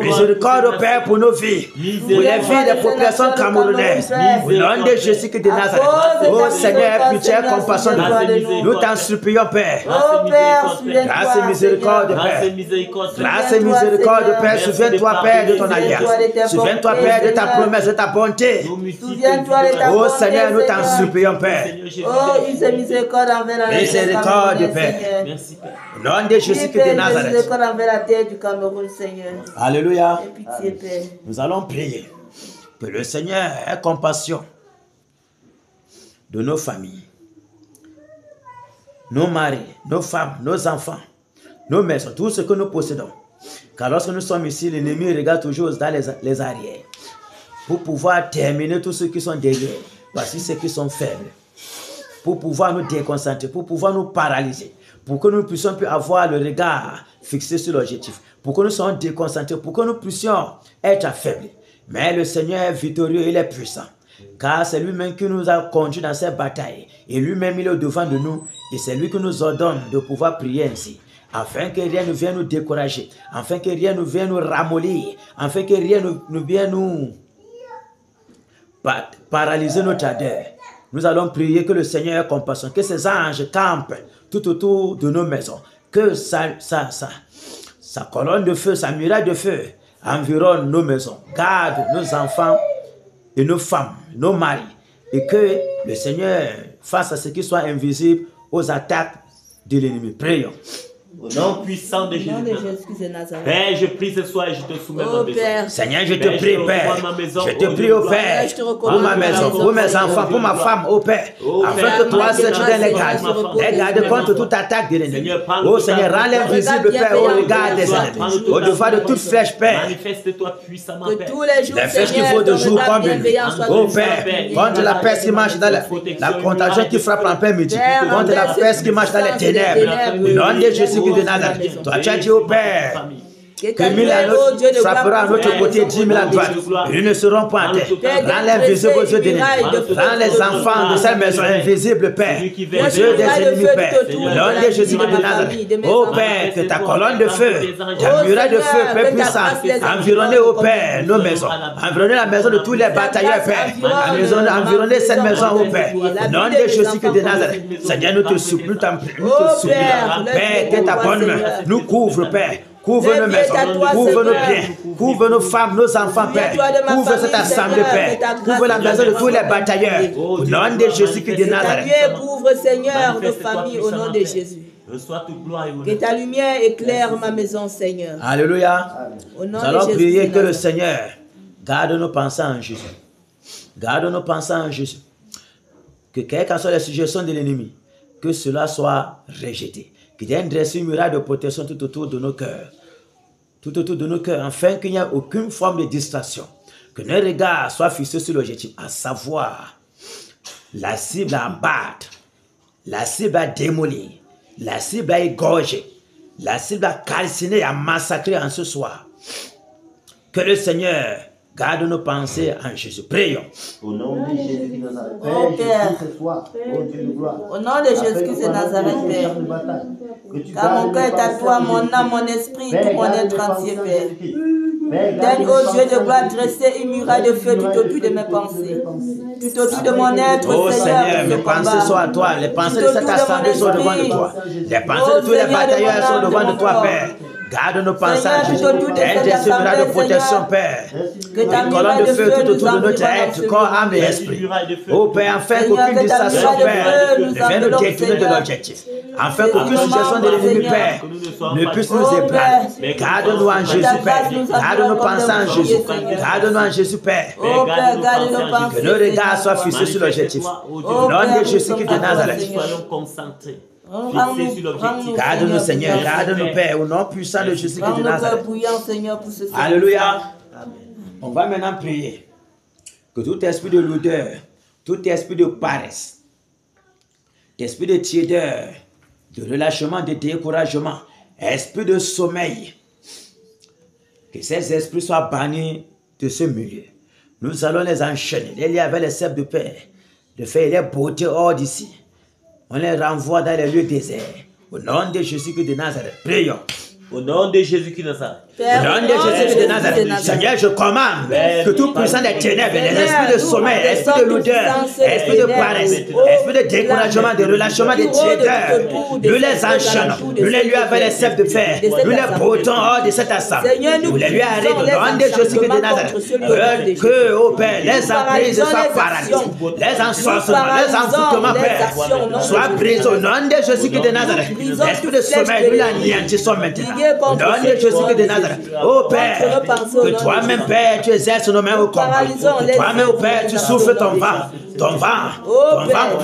miséricorde, Père, pour nos vies, pour les vies des populations camerounaises, au nom de Jésus-Christ de Nazareth. Oh Seigneur, pitié et compassion de nous. Nous t'en supplions, Père. Grâce et miséricorde, Père. Grâce et miséricorde, Père. Souviens-toi, Père, de ton alliance. Souviens-toi, Père, de ta promesse, de ta bonté. Oh Seigneur, nous t'en supplions, Père. Oh, use miséricorde envers la miséricorde, Père. Merci, Père. Au nom de Jésus-Christ de Nazareth. Miséricorde envers la terre du Cameroun, Seigneur. Alléluia. Aie pitié, Père. Nous allons prier que le Seigneur ait compassion de nos familles, nos maris, nos femmes, nos enfants, nos maisons, tout ce que nous possédons. Car lorsque nous sommes ici, l'ennemi regarde toujours dans les arrières pour pouvoir terminer tous ceux qui sont derrière, voici ceux qui sont faibles, pour pouvoir nous déconcentrer, pour pouvoir nous paralyser, pour que nous ne puissions plus avoir le regard fixé sur l'objectif, pour que nous soyons déconcentrés, pour que nous puissions être affaiblis. Mais le Seigneur est victorieux, il est puissant. Car c'est lui-même qui nous a conduits dans cette bataille. Et lui-même, il est au-devant de nous. Et c'est lui qui nous ordonne de pouvoir prier ainsi. Afin que rien ne vienne nous décourager. Afin que rien ne vienne nous ramollir. Afin que rien ne vienne nous paralyser notre ardeur. Nous allons prier que le Seigneur ait compassion. Que ses anges campent tout autour de nos maisons. Que sa colonne de feu, sa muraille de feu environne nos maisons. Garde nos enfants et nos femmes, nos maris, et que le Seigneur fasse à ce qu'ils soient invisibles aux attaques de l'ennemi. Prions. Au nom puissant de Jésus. Père, je prie ce soir et je te soumets ma maison. Seigneur, je te prie, Père. Je te prie, ô Père, pour ma maison, pour mes enfants, pour ma femme, ô Père. Afin que toi, seul, tu donnes les gardes contre toute attaque de l'ennemi. Ô Seigneur, rends l'invisible, Père, au regard des ennemis. Au-devant de toute flèche, Père. Manifeste-toi puissamment, Père. Les flèches qu'il faut de jour comme de nuit. Ô Père, contre la peste qui marche dans la contagion qui frappe en plein midi. Contre la peste qui marche dans les ténèbres. Au nom de Jésus de Nazareth. Toi, tu as dit au Père que 1000 frappera à notre côté, 10 000 à droite. Ils ne seront pas en terre. Rends l'invisible aux yeux des ennemis. Rends les enfants de cette maison invisibles, Père, aux yeux des ennemis, Père. Au nom de Jésus de Nazareth. Ô Père, que ta colonne de feu, ta muraille de feu, Père puissant, environner, ô Père, nos maisons. Environner la maison de tous les batailleurs, Père. Environner cette maison, ô Père. Au nom de Jésus de Nazareth. Seigneur, nous te supplions, nous te supplions. Père, que ta bonne main nous couvre, Père. Couvre nos maisons, couvre nos biens, couvre nos femmes, nos enfants, Père. Couvre cette assemblée, Père. Couvre la maison de tous les batailleurs. Au nom de Jésus de Nazareth. Couvre, Seigneur, nos familles au nom de Jésus. Que ta lumière éclaire ma maison, Seigneur. Alléluia. Nous allons prier que le Seigneur garde nos pensées en Jésus. Garde nos pensées en Jésus. Que quelles que soient les suggestions de l'ennemi, que cela soit rejeté. Qu'il y ait une dressure muraille de protection tout autour de nos cœurs. Tout autour de nos cœurs, afin qu'il n'y ait aucune forme de distraction. Que nos regards soient fixés sur l'objectif, à savoir la cible à abattre, la cible à démolir, la cible à égorger, la cible à calciner, à massacrer en ce soir. Que le Seigneur Garde nos pensées en Jésus. Prions. Au nom de Jésus de Nazareth. Oh Père, ce soir, oh Dieu de gloire. au nom de Jésus de Nazareth, Père. Car mon cœur est à toi, mon âme, mon esprit, tout mon être entier, Père. Donne au Dieu de gloire dresser une muraille de feu tout autour de mes pensées, tout autour de mon être, Oh Seigneur, mes pensées sont à toi, les pensées de cette assemblée sont devant de toi, les pensées de tous les batailleurs sont devant de toi, Père. Garde nos pensées en Jésus. Intercède de protection, Père. Une colonne de feu tout autour de notre être, corps, âme et esprit. Oh Père, afin qu'aucune distraction, Père, ne vienne nous détourner de l'objectif. Afin qu'aucune suggestion de l'ennemi, Père, ne puisse nous ébranler. Garde-nous en Jésus, Père. Garde nos pensées en Jésus. Garde-nous en Jésus, Père. Que nos regards soient fixés sur l'objectif. Au nom de Jésus-Christ de Nazareth. Soyons concentrés. Garde-nous, Seigneur, garde-nous, Père, au nom puissant de Jésus-Christ de Nazareth. Alléluia. On va maintenant prier que tout esprit de lourdeur, tout esprit de paresse, esprit de tiédeur, de relâchement, de découragement, esprit de sommeil, que ces esprits soient bannis de ce milieu. Nous allons les enchaîner, les lier avec les cèpes de paix, de faire les beautés hors d'ici. On les renvoie dans les lieux déserts. Au nom de Jésus-Christ de Nazareth, prions. Au nom de Jésus-Christ de Nazareth. Au nom de Jésus-Christ de Nazareth. Seigneur, je commande que tout puissant des ténèbres, les esprits de sommeil, esprits de lourdeur, esprits de paresse, esprits de découragement, de relâchement, de tiédeur, nous les enchaînons, nous les lions avec les cèpes de fer, nous les portons hors de cette assemblée. Nous les lui arrêtons au nom de Jésus-Christ de Nazareth. Que, ô Père, les emprises soient paralysées, les ensorcements, les envoûtements, Père, soient brisés au nom de Jésus-Christ de Nazareth. L'esprit de sommeil, nous l'anéantissons maintenant. Au nom de Jésus-Christ de Nazareth. Oh Père, que toi-même, Père, tu exerces nos mains au combat. Que toi-même, oh Père, tu souffles ton vent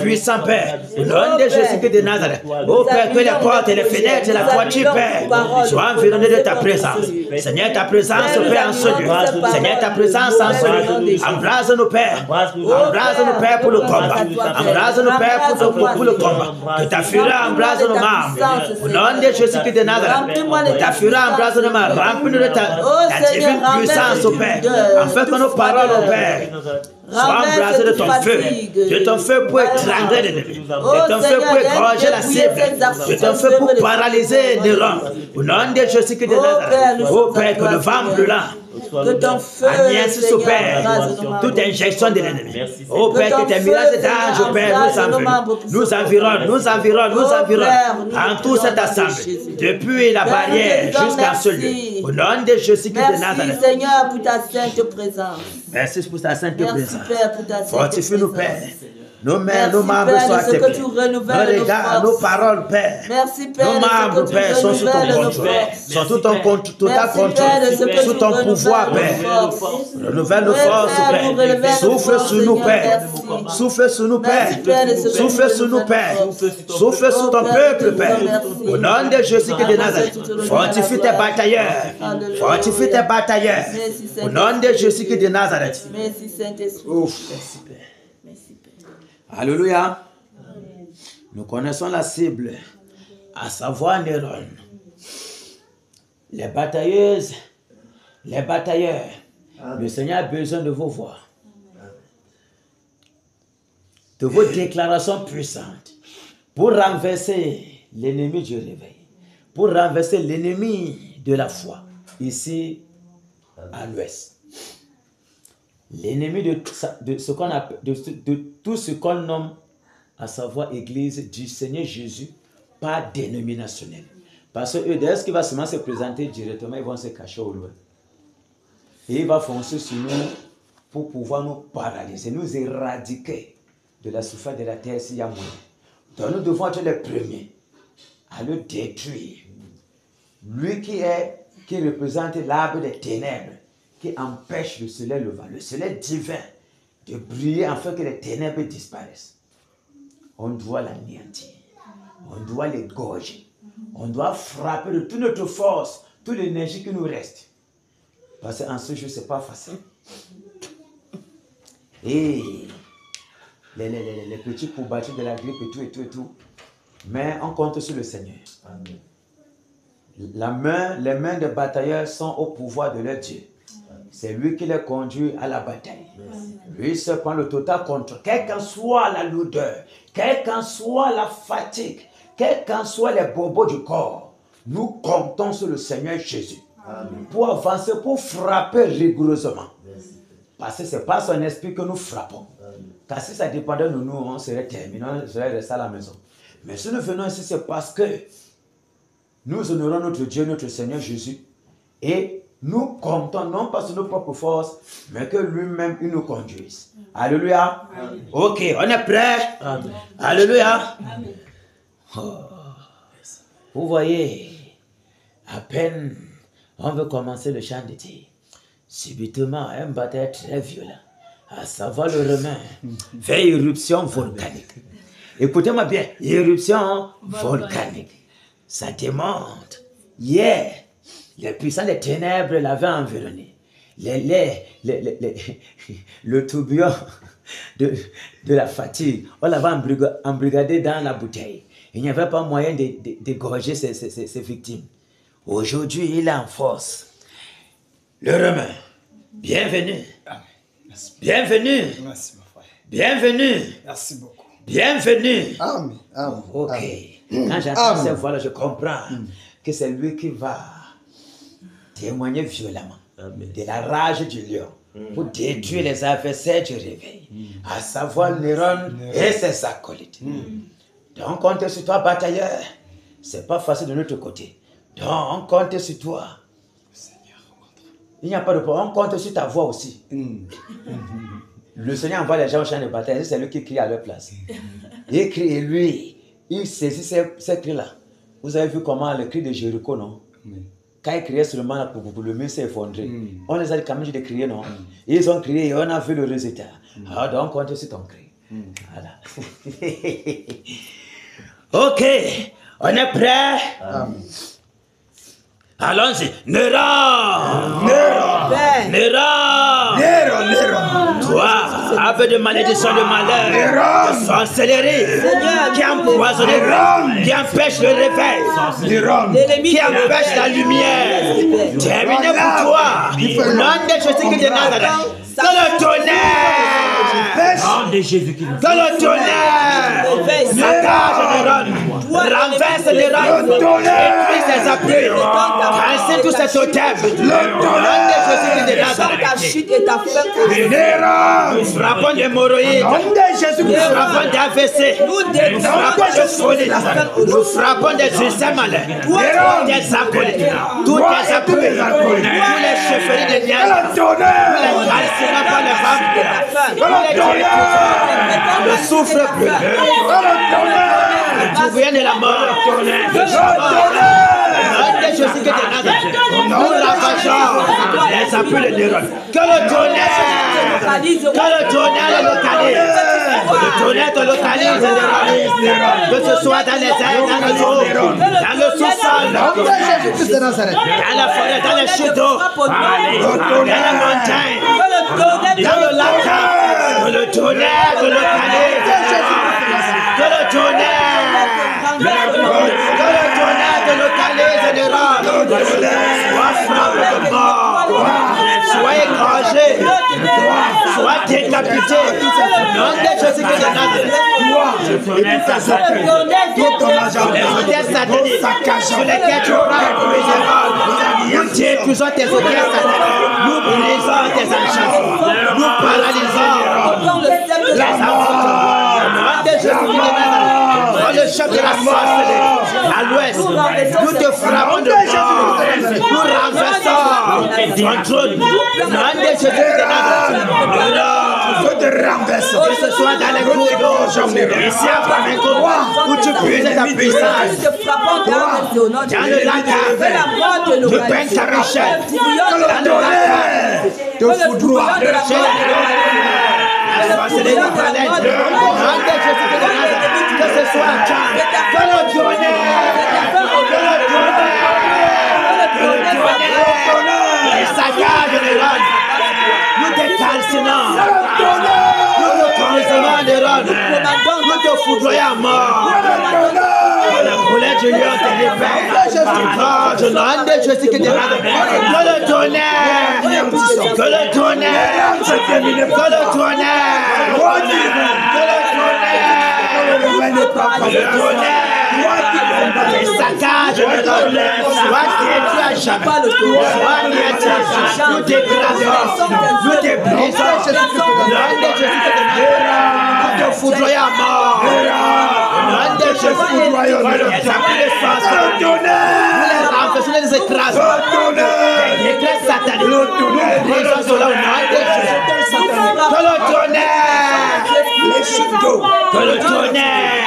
puissant, Père. Au nom de Jésus-Christ de Nazareth. Oh Père, que les portes et les fenêtres et la toiture, Père, soient environnées de ta présence. Seigneur, ta présence, Père, en ce lieu. Seigneur, ta présence en ce lieu. Embrase-nous, Père. Embrase-nous, Père, pour le combat. Embrase-nous, Père, pour le combat. Que ta fureur embrase nos membres. Au nom de Jésus-Christ de Nazareth. Que ta fureur embrase nos membres. Remplis-nous de ta divine puissance, au Père. Afin que nos paroles, au Père, sois embrasé de ton feu pour étrangler l'ennemi, de ton feu pour égorger la cible, de ton feu pour paralyser les rangs. Au nom de Jésus-Christ de Nazareth, ô Père, que le vent brûlant que ton feu, anéantisse, ô Père, toute injection de l'ennemi. Ô Père, que tes mirages d'ange, Père, nous environnent en toute cette assemblée, depuis la barrière jusqu'à ce lieu. Au nom de Jésus-Christ de Nazareth. Merci Seigneur pour ta sainte présence. Merci pour ta sainte présence. Merci Père pour ta sainte présence. Fortifie-nous, Père. Nos mains, nos membres soient acceptés. Nos regards, nos paroles, Père. Merci, Père. Nos membres, Père, sont sous ton contrôle. Sont sous ton total contrôle. Sous ton pouvoir, Père. Renouvelle nos forces, Père. Souffle sur nous, Père. Souffle sur nous, Père. Souffle sur nous, Père. Souffle sur ton peuple, Père. Au nom de Jésus-Christ de Nazareth. Fortifie tes batailleurs. Fortifie tes batailleurs. Au nom de Jésus-Christ de Nazareth. Merci, Saint-Esprit. Merci, Père. Alléluia. Nous connaissons la cible, à savoir Néron. Les batailleuses, les batailleurs. Le Seigneur a besoin de vos voix, de vos déclarations puissantes pour renverser l'ennemi du réveil, pour renverser l'ennemi de la foi, ici à l'ouest. L'ennemi de tout ce qu'on nomme, à savoir Église du Seigneur Jésus, pas dénominationnel. Parce que eux, dès ce qui va seulement se présenter directement, ils vont se cacher au loin. Et il va foncer sur nous pour pouvoir nous paralyser, nous éradiquer de la surface de la terre s'il y a moyen. Donc nous devons être les premiers à le détruire. Lui qui représente l'arbre des ténèbres, qui empêche le soleil levant, le soleil divin, de briller afin que les ténèbres disparaissent. On doit l'anéantir, on doit l'égorger, on doit frapper de toute notre force, toute l'énergie qui nous reste. Parce qu'en ce jour, ce n'est pas facile. Et les petits courbatures de la grippe et tout, mais on compte sur le Seigneur. Amen. Les mains des batailleurs sont au pouvoir de leur Dieu. C'est lui qui les conduit à la bataille. Lui se prend le total contrôle. Quelle qu'en soit la lourdeur, quelle qu'en soit la fatigue, quels qu'en soient les bobos du corps, nous comptons sur le Seigneur Jésus. Amen. Pour avancer, pour frapper rigoureusement. Parce que ce n'est pas son esprit que nous frappons. Amen. Car si ça dépendait de nous, on serait terminé, on serait resté à la maison. Mais si nous venons ici, c'est parce que nous honorons notre Dieu, notre Seigneur Jésus. Et nous comptons non pas sur nos propres forces, mais que lui-même, il nous conduise. Alléluia. Amen. Ok, on est prêt? Amen. Alléluia. Amen. Oh. Vous voyez, à peine on veut commencer le chant d'été, subitement un bataille très violent, à savoir le Romain, fait éruption volcanique. Écoutez-moi bien, éruption volcanique. Ça démontre. Hier, les puissants des ténèbres l'avaient environné. Le tourbillon de la fatigue, on l'avait embrigadé dans la bouteille. Il n'y avait pas moyen d'égorger ses victimes. Aujourd'hui, il est en force. Le Romain, bienvenue. Merci. Bienvenue. Merci, mon frère. Bienvenue. Merci beaucoup. Bienvenue. Amen. Amen. Ok. Amen. Quand j'entends ces voix-là, je comprends que c'est lui qui va témoigner violemment de la rage du lion pour détruire les adversaires du réveil, à savoir Néron et ses acolytes. Donc on compte sur toi, batailleur. C'est pas facile de notre côté. Donc on compte sur toi. Il n'y a pas de problème. On compte sur ta voix aussi. Le Seigneur envoie les gens au champ de bataille. C'est lui qui crie à leur place. Il crie et lui, il saisit ces cris-là. Vous avez vu comment le cri de Jéricho, non? Quand ils criaient seulement pour le mur s'est effondré. On les a quand même dit de crier, non? Ils ont crié et on a vu le résultat. Alors donc on compte sur ton cri. Voilà. Ok, on est prêt? Allons-y. Néron! Toi, avec de malédiction de malheur, de sorcellerie, qui empoisonne, qui empêche le réveil, qui empêche la lumière. Terminé pour toi. Au nom de Jésus de Nazareth. Que le tonnerre! Nom de Jésus-Christ. Que le tonnerre! Saccage Néron! Renverse Néron! Détruis ses appuis! Casse tous ces totems! Le nom de Jésus-Christ de Nazareth! Néron! Nous frappons d'hémorroïdes! Nous frappons d'AVC! Nous frappons de folie! Nous frappons des succès malins! Des acolytes! Tous les appuis! Tous les chefferies de liens! Tous les calcines! Pas les femmes, le souffle bleu, le tourbillon de la mort, nous ravageons les appuis de Néron. Que le tonnerre le localise. Le tonnerre te localise, que ce soit dans les airs, dans le dos, dans le sous-sol, dans la forêt, dans les chutes d'eau, dans la montagne, dans le lac, que le tonnerre te localise, que le tonnerre te localise, Néron, sois frappé de mort, sois écrasé, sois décapité, nom de Jésus-Christ de Nazareth. Les hôtels sataniques sur lesquels tu frappes pour les erreurs, nous détruisons tes hôtels sataniques, nous brisons tes enchantements, nous paralysons les enfants. Nom de Jésus-Christ de Nazareth, dans le chef de la sorcellerie, à l'ouest, nous te frappons de mort, nous renversons ton trône. Nom de Jésus-Christ de Nazareth, que ce soit dans les cours d'eau, ici à Flamengo, où tu puises ta puissance, dans le lac, tu peins ta richesse, dans le lac, te foudroie, la sorcellerie planète, que ce soit que le tonnerre, les saccages de Néron, nous te calcinons, nous te consommons Néron, nous te foudroyons à mort. La couleur du lion te libère. Encore, je demande de Jésus que tu regardes. Que le tonnerre. Que le tonnerre. Que le tonnerre. Les saccages de l'homme, soit détruit à jamais, soit détruit, nous t'écrasons, nous te brisons, nous te foudroyons à mort, nous te foudroyons, nous les empêchons, nous les écrasons, les décrets sataniques, nous brisons cela au nom de Jésus. Que le tonnerre, que le tonnerre,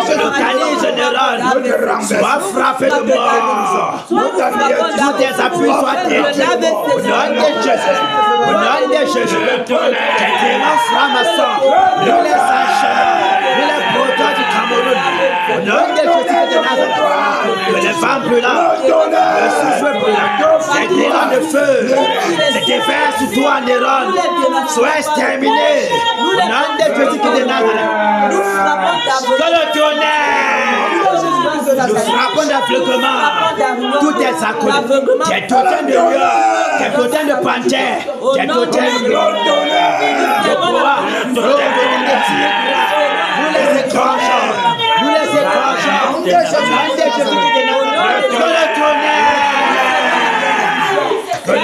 que le calice général soit frappé de mort. Tous tes appuis soient détruits. Au nom de Jésus. Au nom de Jésus. Que tes mains francs-maçons, nous les enchaînons, nous les protons du Cameroun. Au nom de Jésus de Nazareth. Que les femmes brûlantes, le souffle brûlant, les grillons de feu, les défers sur toi en Iran, soient exterminés. Au nom de Jésus de Nazareth. Que le tonnerre, nous frappons d'aveuglement tous tes acolytes, tes totems de lions, tes totems de panthères, tes totems de bois, tes totems de tigres. Nous les écorchons, nous les écorchons. Que le tonnerre, que le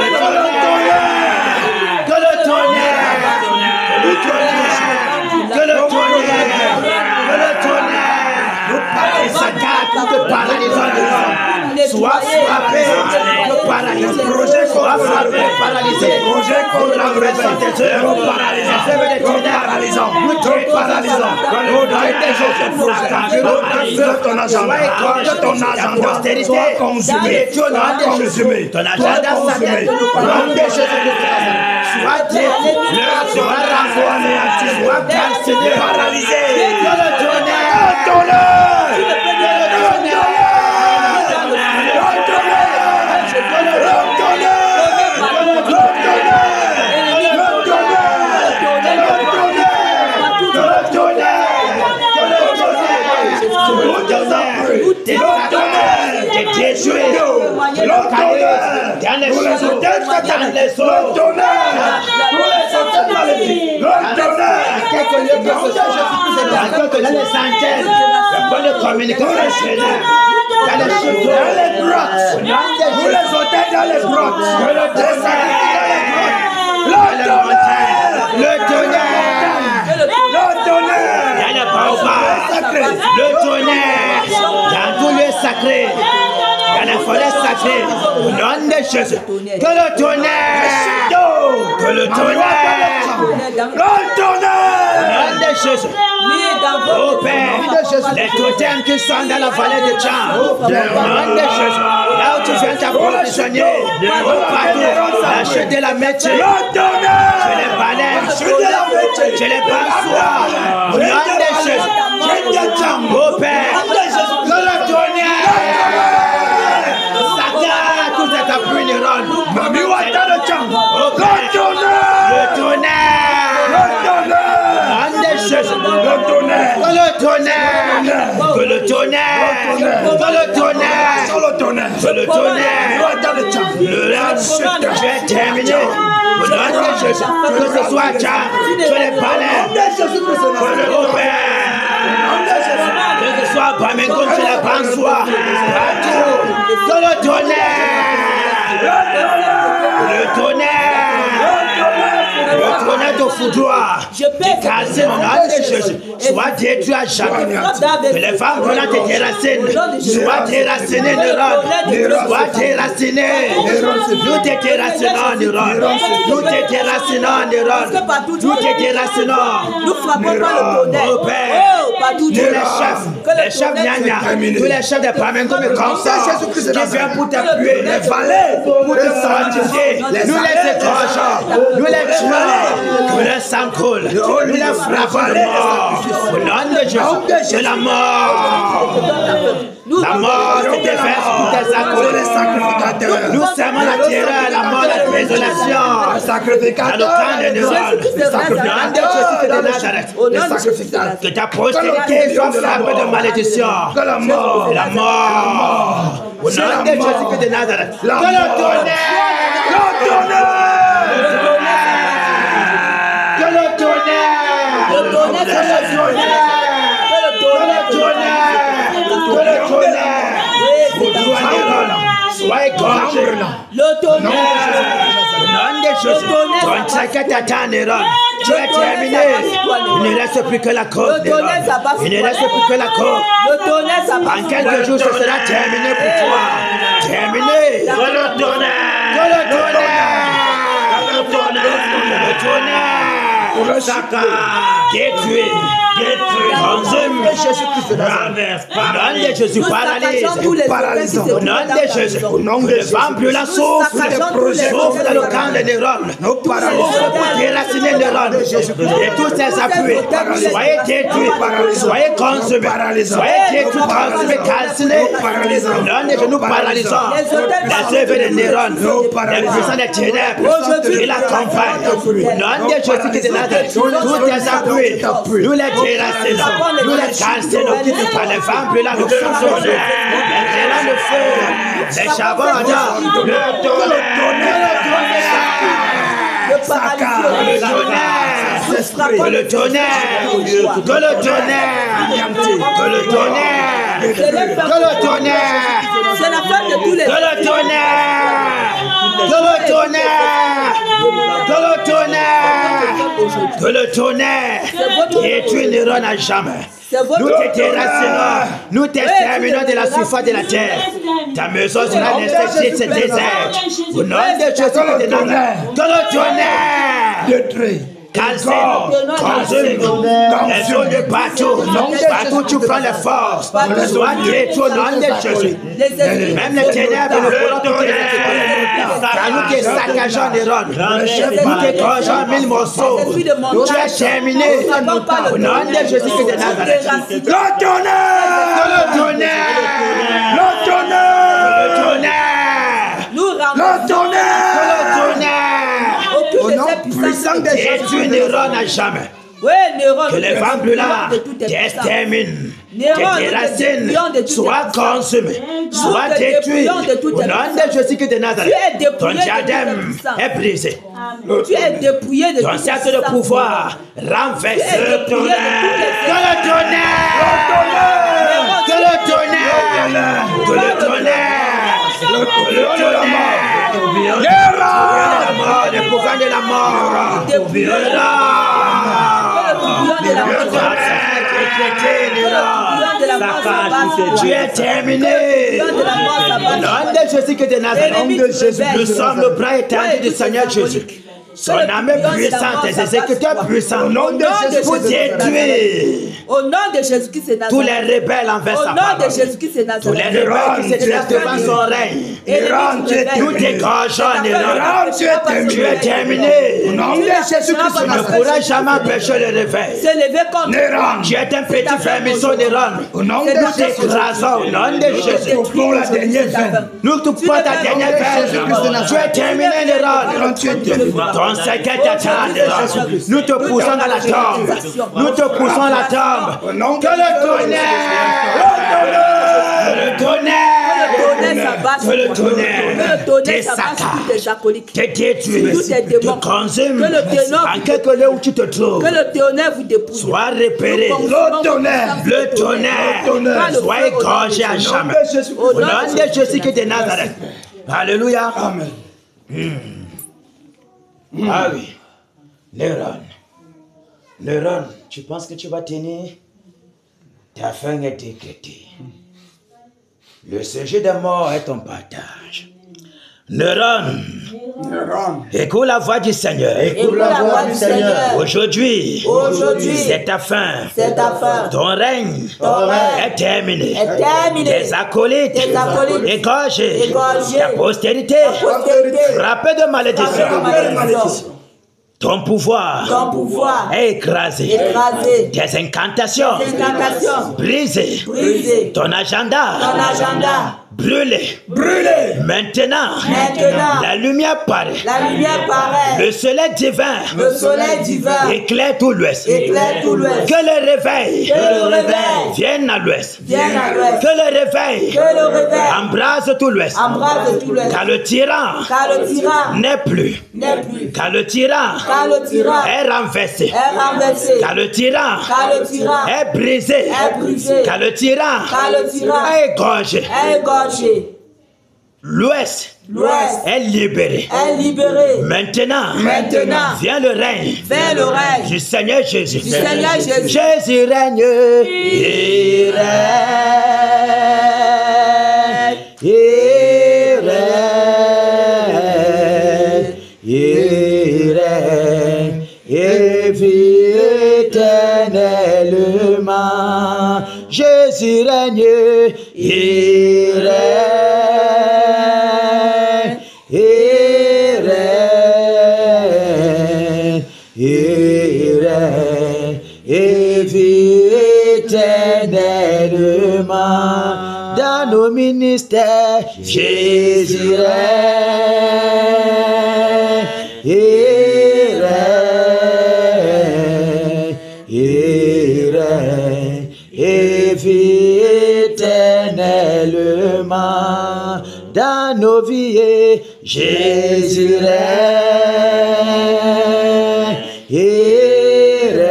tonnerre, que le tonnerre, que le tonnerre, que le tonnerre, et sa carte te paralysant de l'homme. Soit frappé, paralysé, soit frappé, paralysé, contre la pression des œuvres, paralysé, paralysant, nous te paralysons, nous des choses ton agenda, ta postérité, consumé, ton agenda satanique, soit détruit, soit renvoyé, soit calciné, paralysé, que le tonnerre, le tonnerre, dans tout lieu sacré, dans la forêt sacrée, au nom de Jésus, que le tonnerre, que le tonnerre, au nom de Jésus. Oh Père, les totems qui sont dans la vallée de Tcham, au nom de Jésus, là où tu viens t'approvisionner, partout, la chute de la métier, je les balais, je les passois, au nom de Jésus. Oh Père, que le tonnerre, Satan, tout est appris les rôles. Oh Père, le tonnerre, que le tonnerre, que le tonnerre, que le tonnerre, que le tonnerre, le lance, je vais terminer. Au nom de Jésus, que ce soit Tcham, que les balais, que le Père. Que ce soit Bamengo, que la Bansoir, partout, que le tonnerre, te foudroie, décasé au nom de Jésus, soit détruit à jamais. Que les femmes brûlantes te déracinent, soit déracinées en Iran, soit déracinées. Nous te déracinons en Iran, nous te déracinons en Iran, nous te déracinons. Nous frappons pas le tonnerre. Oh Père, tous les chefs Nyanya, tous les chefs de Pamengo me consacrent, qui viennent pour t'appuyer, les valets, pour te fortifier. Nous les écorchons, nous les tuons, nous les sang coule, nous les frappons de mort. Au nom de Jésus, c'est la mort. La mort te déverse pour tes sacrificateurs. Nous servons la terreur, la mort, la désolation. Dans le camp de Néron, le nom de Jésus de de Nazareth, Au nom les de Jésus de sacrificats, Nazareth. que ta postérité soit frappée de malédiction. que la mort, La mort. Au nom de Jésus de Nazareth. Que le tonnerre. Que le tonnerre. Le tonnerre, Que le tonnerre. Sois égorgé. Le tonnerre. Au nom de Jésus. Ton sac t'attend, Néron. Tu es terminé. Il ne reste plus que la côte. Il ne reste plus que la côte. Le tonnerre, ça passe. En quelques jours, ce sera terminé pour toi. Terminé. Que le tonnerre. Que le tonnerre. Que le tonnerre. Le tonnerre. Le sac détruit. Consume. Renverse. Au nom de Jésus, paralyse. Au nom de Jésus. Au nom de Jésus. Ambulance souffle dans le camp de Néron. Souffle pour déraciner Néron. Et tous ses appuis. Soyez détruits. Soyez consumés. Soyez détruits, consumés, calcinés. Au nom de Jésus, nous paralysons les œuvres de Néron. Les puissants des ténèbres. Il l'accompagne. Au nom de Jésus qui est de Nazareth. Tous tes appuis. Nous les déracinons. Nous les calcinons. Par les femmes brûlantes, nous faisons le feu. Les charbons ardents. Le tonnerre. Que le tonnerre. Que le tonnerre. Que le tonnerre. Que le tonnerre. C'est la fin de tous les. Que le tonnerre. Que le tonnerre. Que le tonnerre. Que le tonnerre. Détruit Néron à jamais. Nous te déracinons, nous t'exterminons de la surface de la terre. Ta maison sera laissée ce désert. Au nom de Jésus de Nazareth, que le tonnerre détruit. Calcine, consume, les eaux de partout, partout tu prends les forces, sois détruit au nom de Jésus. Même les ténèbres ne pourront te détruire. Car nous te saccageons des rônes, nous te gorgeons 1000 morceaux. Tu es terminé au nom de Jésus de Nazareth. Le tonnerre, le tonnerre, le tonnerre, le tonnerre, le tonnerre, le tonnerre. Au nom puissant de Jésus, Néron à jamais. Que les femmes brûlantes t'exterminent, te déracinent, soient consumées, soient détruites. Au nom de Jésus de Nazareth, ton diadème est brisé. Tu es dépouillé de ton cercle de pouvoir renversé. Que le tonnerre, que le tonnerre, que le tonnerre, que le tonnerre. La mort, le pouvoir de la mort. Tu es terminé. Au nom de Jésus de Nazareth, nous sommes le bras étendu du Seigneur Jésus. Son âme est puissante, ses exécuteurs puissants. Au nom de Jésus, pour détruire. Au nom de Jésus-Christ de Nazareth. Tous les rebelles envers sa parole. Au nom de Jésus-Christ de Nazareth. Tous les rebelles qui se dressent devant son règne. Nous dégageons, Néron. Tu es terminé. Au nom de Jésus-Christ, tu ne pourras jamais empêcher le réveil. Néron. Tu es un petit vermisseau, Néron. Au nom de Jésus. Au nom de Jésus. Pour la dernière veine. Nous te portons ta dernière veine. Tu es terminé, Néron. Ton secret t'attend, Néron. Nous te poussons dans la tombe. Nous te poussons à la tombe. Que le tonnerre. Que le tonnerre. Que le tonnerre. Tes saccades. Tes détruits. Te consume. En quelque lieu où tu te trouves. Que le tonnerre vous dépouille. Sois repéré. Le tonnerre. Le tonnerre. Sois égorgé à jamais. Au nom de Jésus de Nazareth. Alléluia. Amen. Ah oui. Néron, tu penses que tu vas tenir? Ta fin est décrétée. Le sujet de mort est ton partage. Néron, écoute la voix du Seigneur. Aujourd'hui, c'est ta fin. Ton règne est terminé. Tes acolytes égorgés. Ta postérité frappée de malédiction. Ton pouvoir est écrasé. Tes incantations brisées. Ton agenda Brûlez. Brûlez. Maintenant, Maintenant, la lumière paraît. la lumière paraît. Le soleil divin Le soleil divin éclaire tout l'ouest. éclaire tout l'ouest. Que le réveil Que le réveil vienne à l'ouest. vienne à l'ouest. Que le réveil Que le réveil embrase tout l'ouest. embrase tout l'ouest. Car le tyran Car le tyran n'est plus. n'est plus. Car le tyran Car le tyran est renversé. est renversé. Car le tyran Car le tyran est brisé. est brisé. Car le tyran Car le tyran est égorgé. est égorgé. L'ouest L'ouest est libéré. est libéré. Maintenant, vient le règne Vers le règne du Seigneur Jésus. du Seigneur Jésus. Jésus règne. Il règne. Il règne. Il règne. Et vit éternellement. Jésus règne. Il règne. Il règne. Il règne. Et vit éternellement. Dans nos ministères, Jésus règne. Il règne. Il règne. Et vit éternellement. Dans nos vies, Jésus règne. Il règne.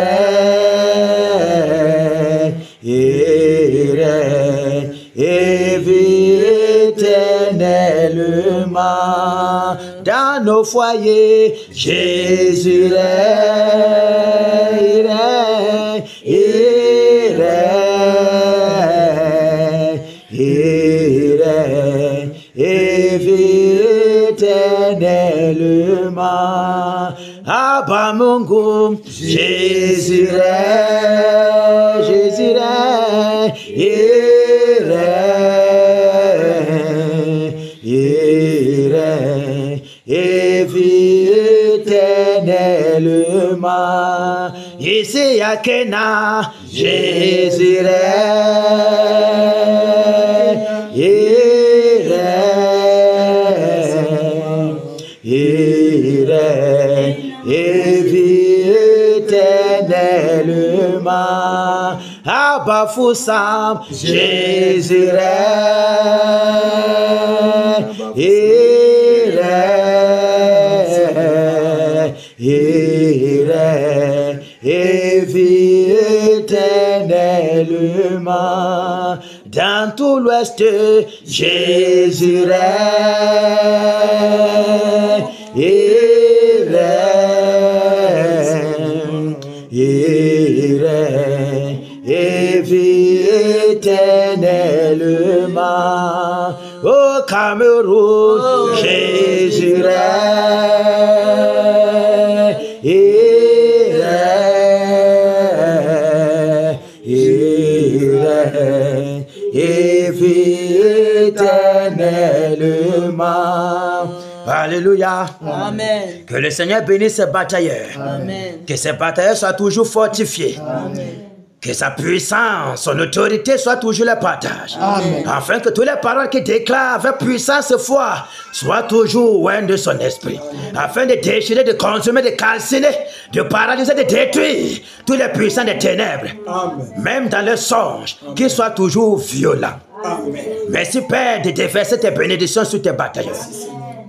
Il règne. Et vit éternellement. Dans nos foyers, Jésus règne. Il règne. Il règne. Et vit éternellement. Abba Mungu, Jésus règne. Jésus règne. Il règne. Il règne. Et vit éternellement. Ici à Kena, Jésus règne. Il règne. Il règne. Et vit éternellement. Abba Foussam, Jésus règne. Il règne. Il règne. Et vit éternellement. Dans tout l'ouest, Jésus règne. Il règne. Il règne. Et vit éternellement. Au Cameroun, Jésus règne. Il règne. Il règne. Et vit éternellement. Alléluia. Amen. Que le Seigneur bénisse ses batailleurs. Amen. Que ses batailleurs soient toujours fortifiés. Amen. Que sa puissance, son autorité soit toujours le partage. Amen. Afin que toutes les paroles qu'il déclare avec puissance et foi soient toujours loin de son esprit. Afin de déchirer, de consumer, de calciner, de paralyser, de détruire tous les puissants des ténèbres. Amen. Même dans leurs songes, qu'ils soient toujours violents. Amen. Merci Père de déverser tes bénédictions sur tes batailleurs.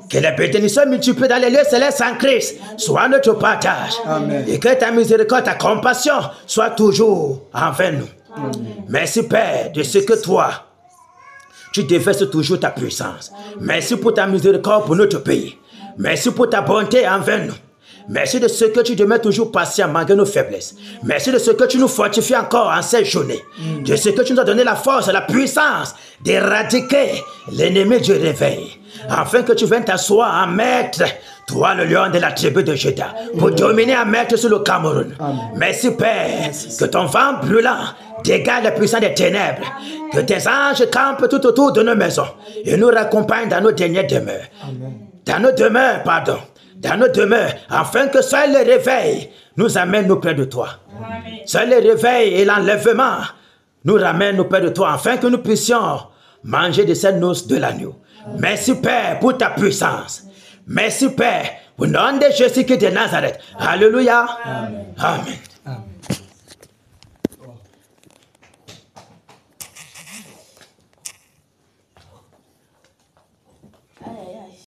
Que les bénédictions multipliées dans les lieux célestes en Christ soient notre partage. Amen. Et que ta miséricorde, ta compassion soit toujours envers nous. Amen. Merci Père de ce que toi, tu déverses toujours ta puissance. Merci pour ta miséricorde pour notre pays. Merci pour ta bonté envers nous. Merci de ce que tu demeures toujours patient malgré nos faiblesses. Merci de ce que tu nous fortifies encore en cette journée. De ce que tu nous as donné la force et la puissance d'éradiquer l'ennemi du réveil. Afin que tu viennes t'asseoir en maître, toi le lion de la tribu de Juda, pour dominer en maître sur le Cameroun. Amen. Merci Père, que ton vent brûlant dégage les puissants des ténèbres, que tes anges campent tout autour de nos maisons et nous raccompagnent dans nos dernières demeures. Amen. Dans nos demeures, afin que seul le réveil nous amène nous près de toi. Amen. Seul le réveil et l'enlèvement nous ramènent nous près de toi, afin que nous puissions manger de cette noce de l'agneau. Merci Père pour ta puissance. Merci Père, au nom de Jésus-Christ de Nazareth. Alléluia. Amen.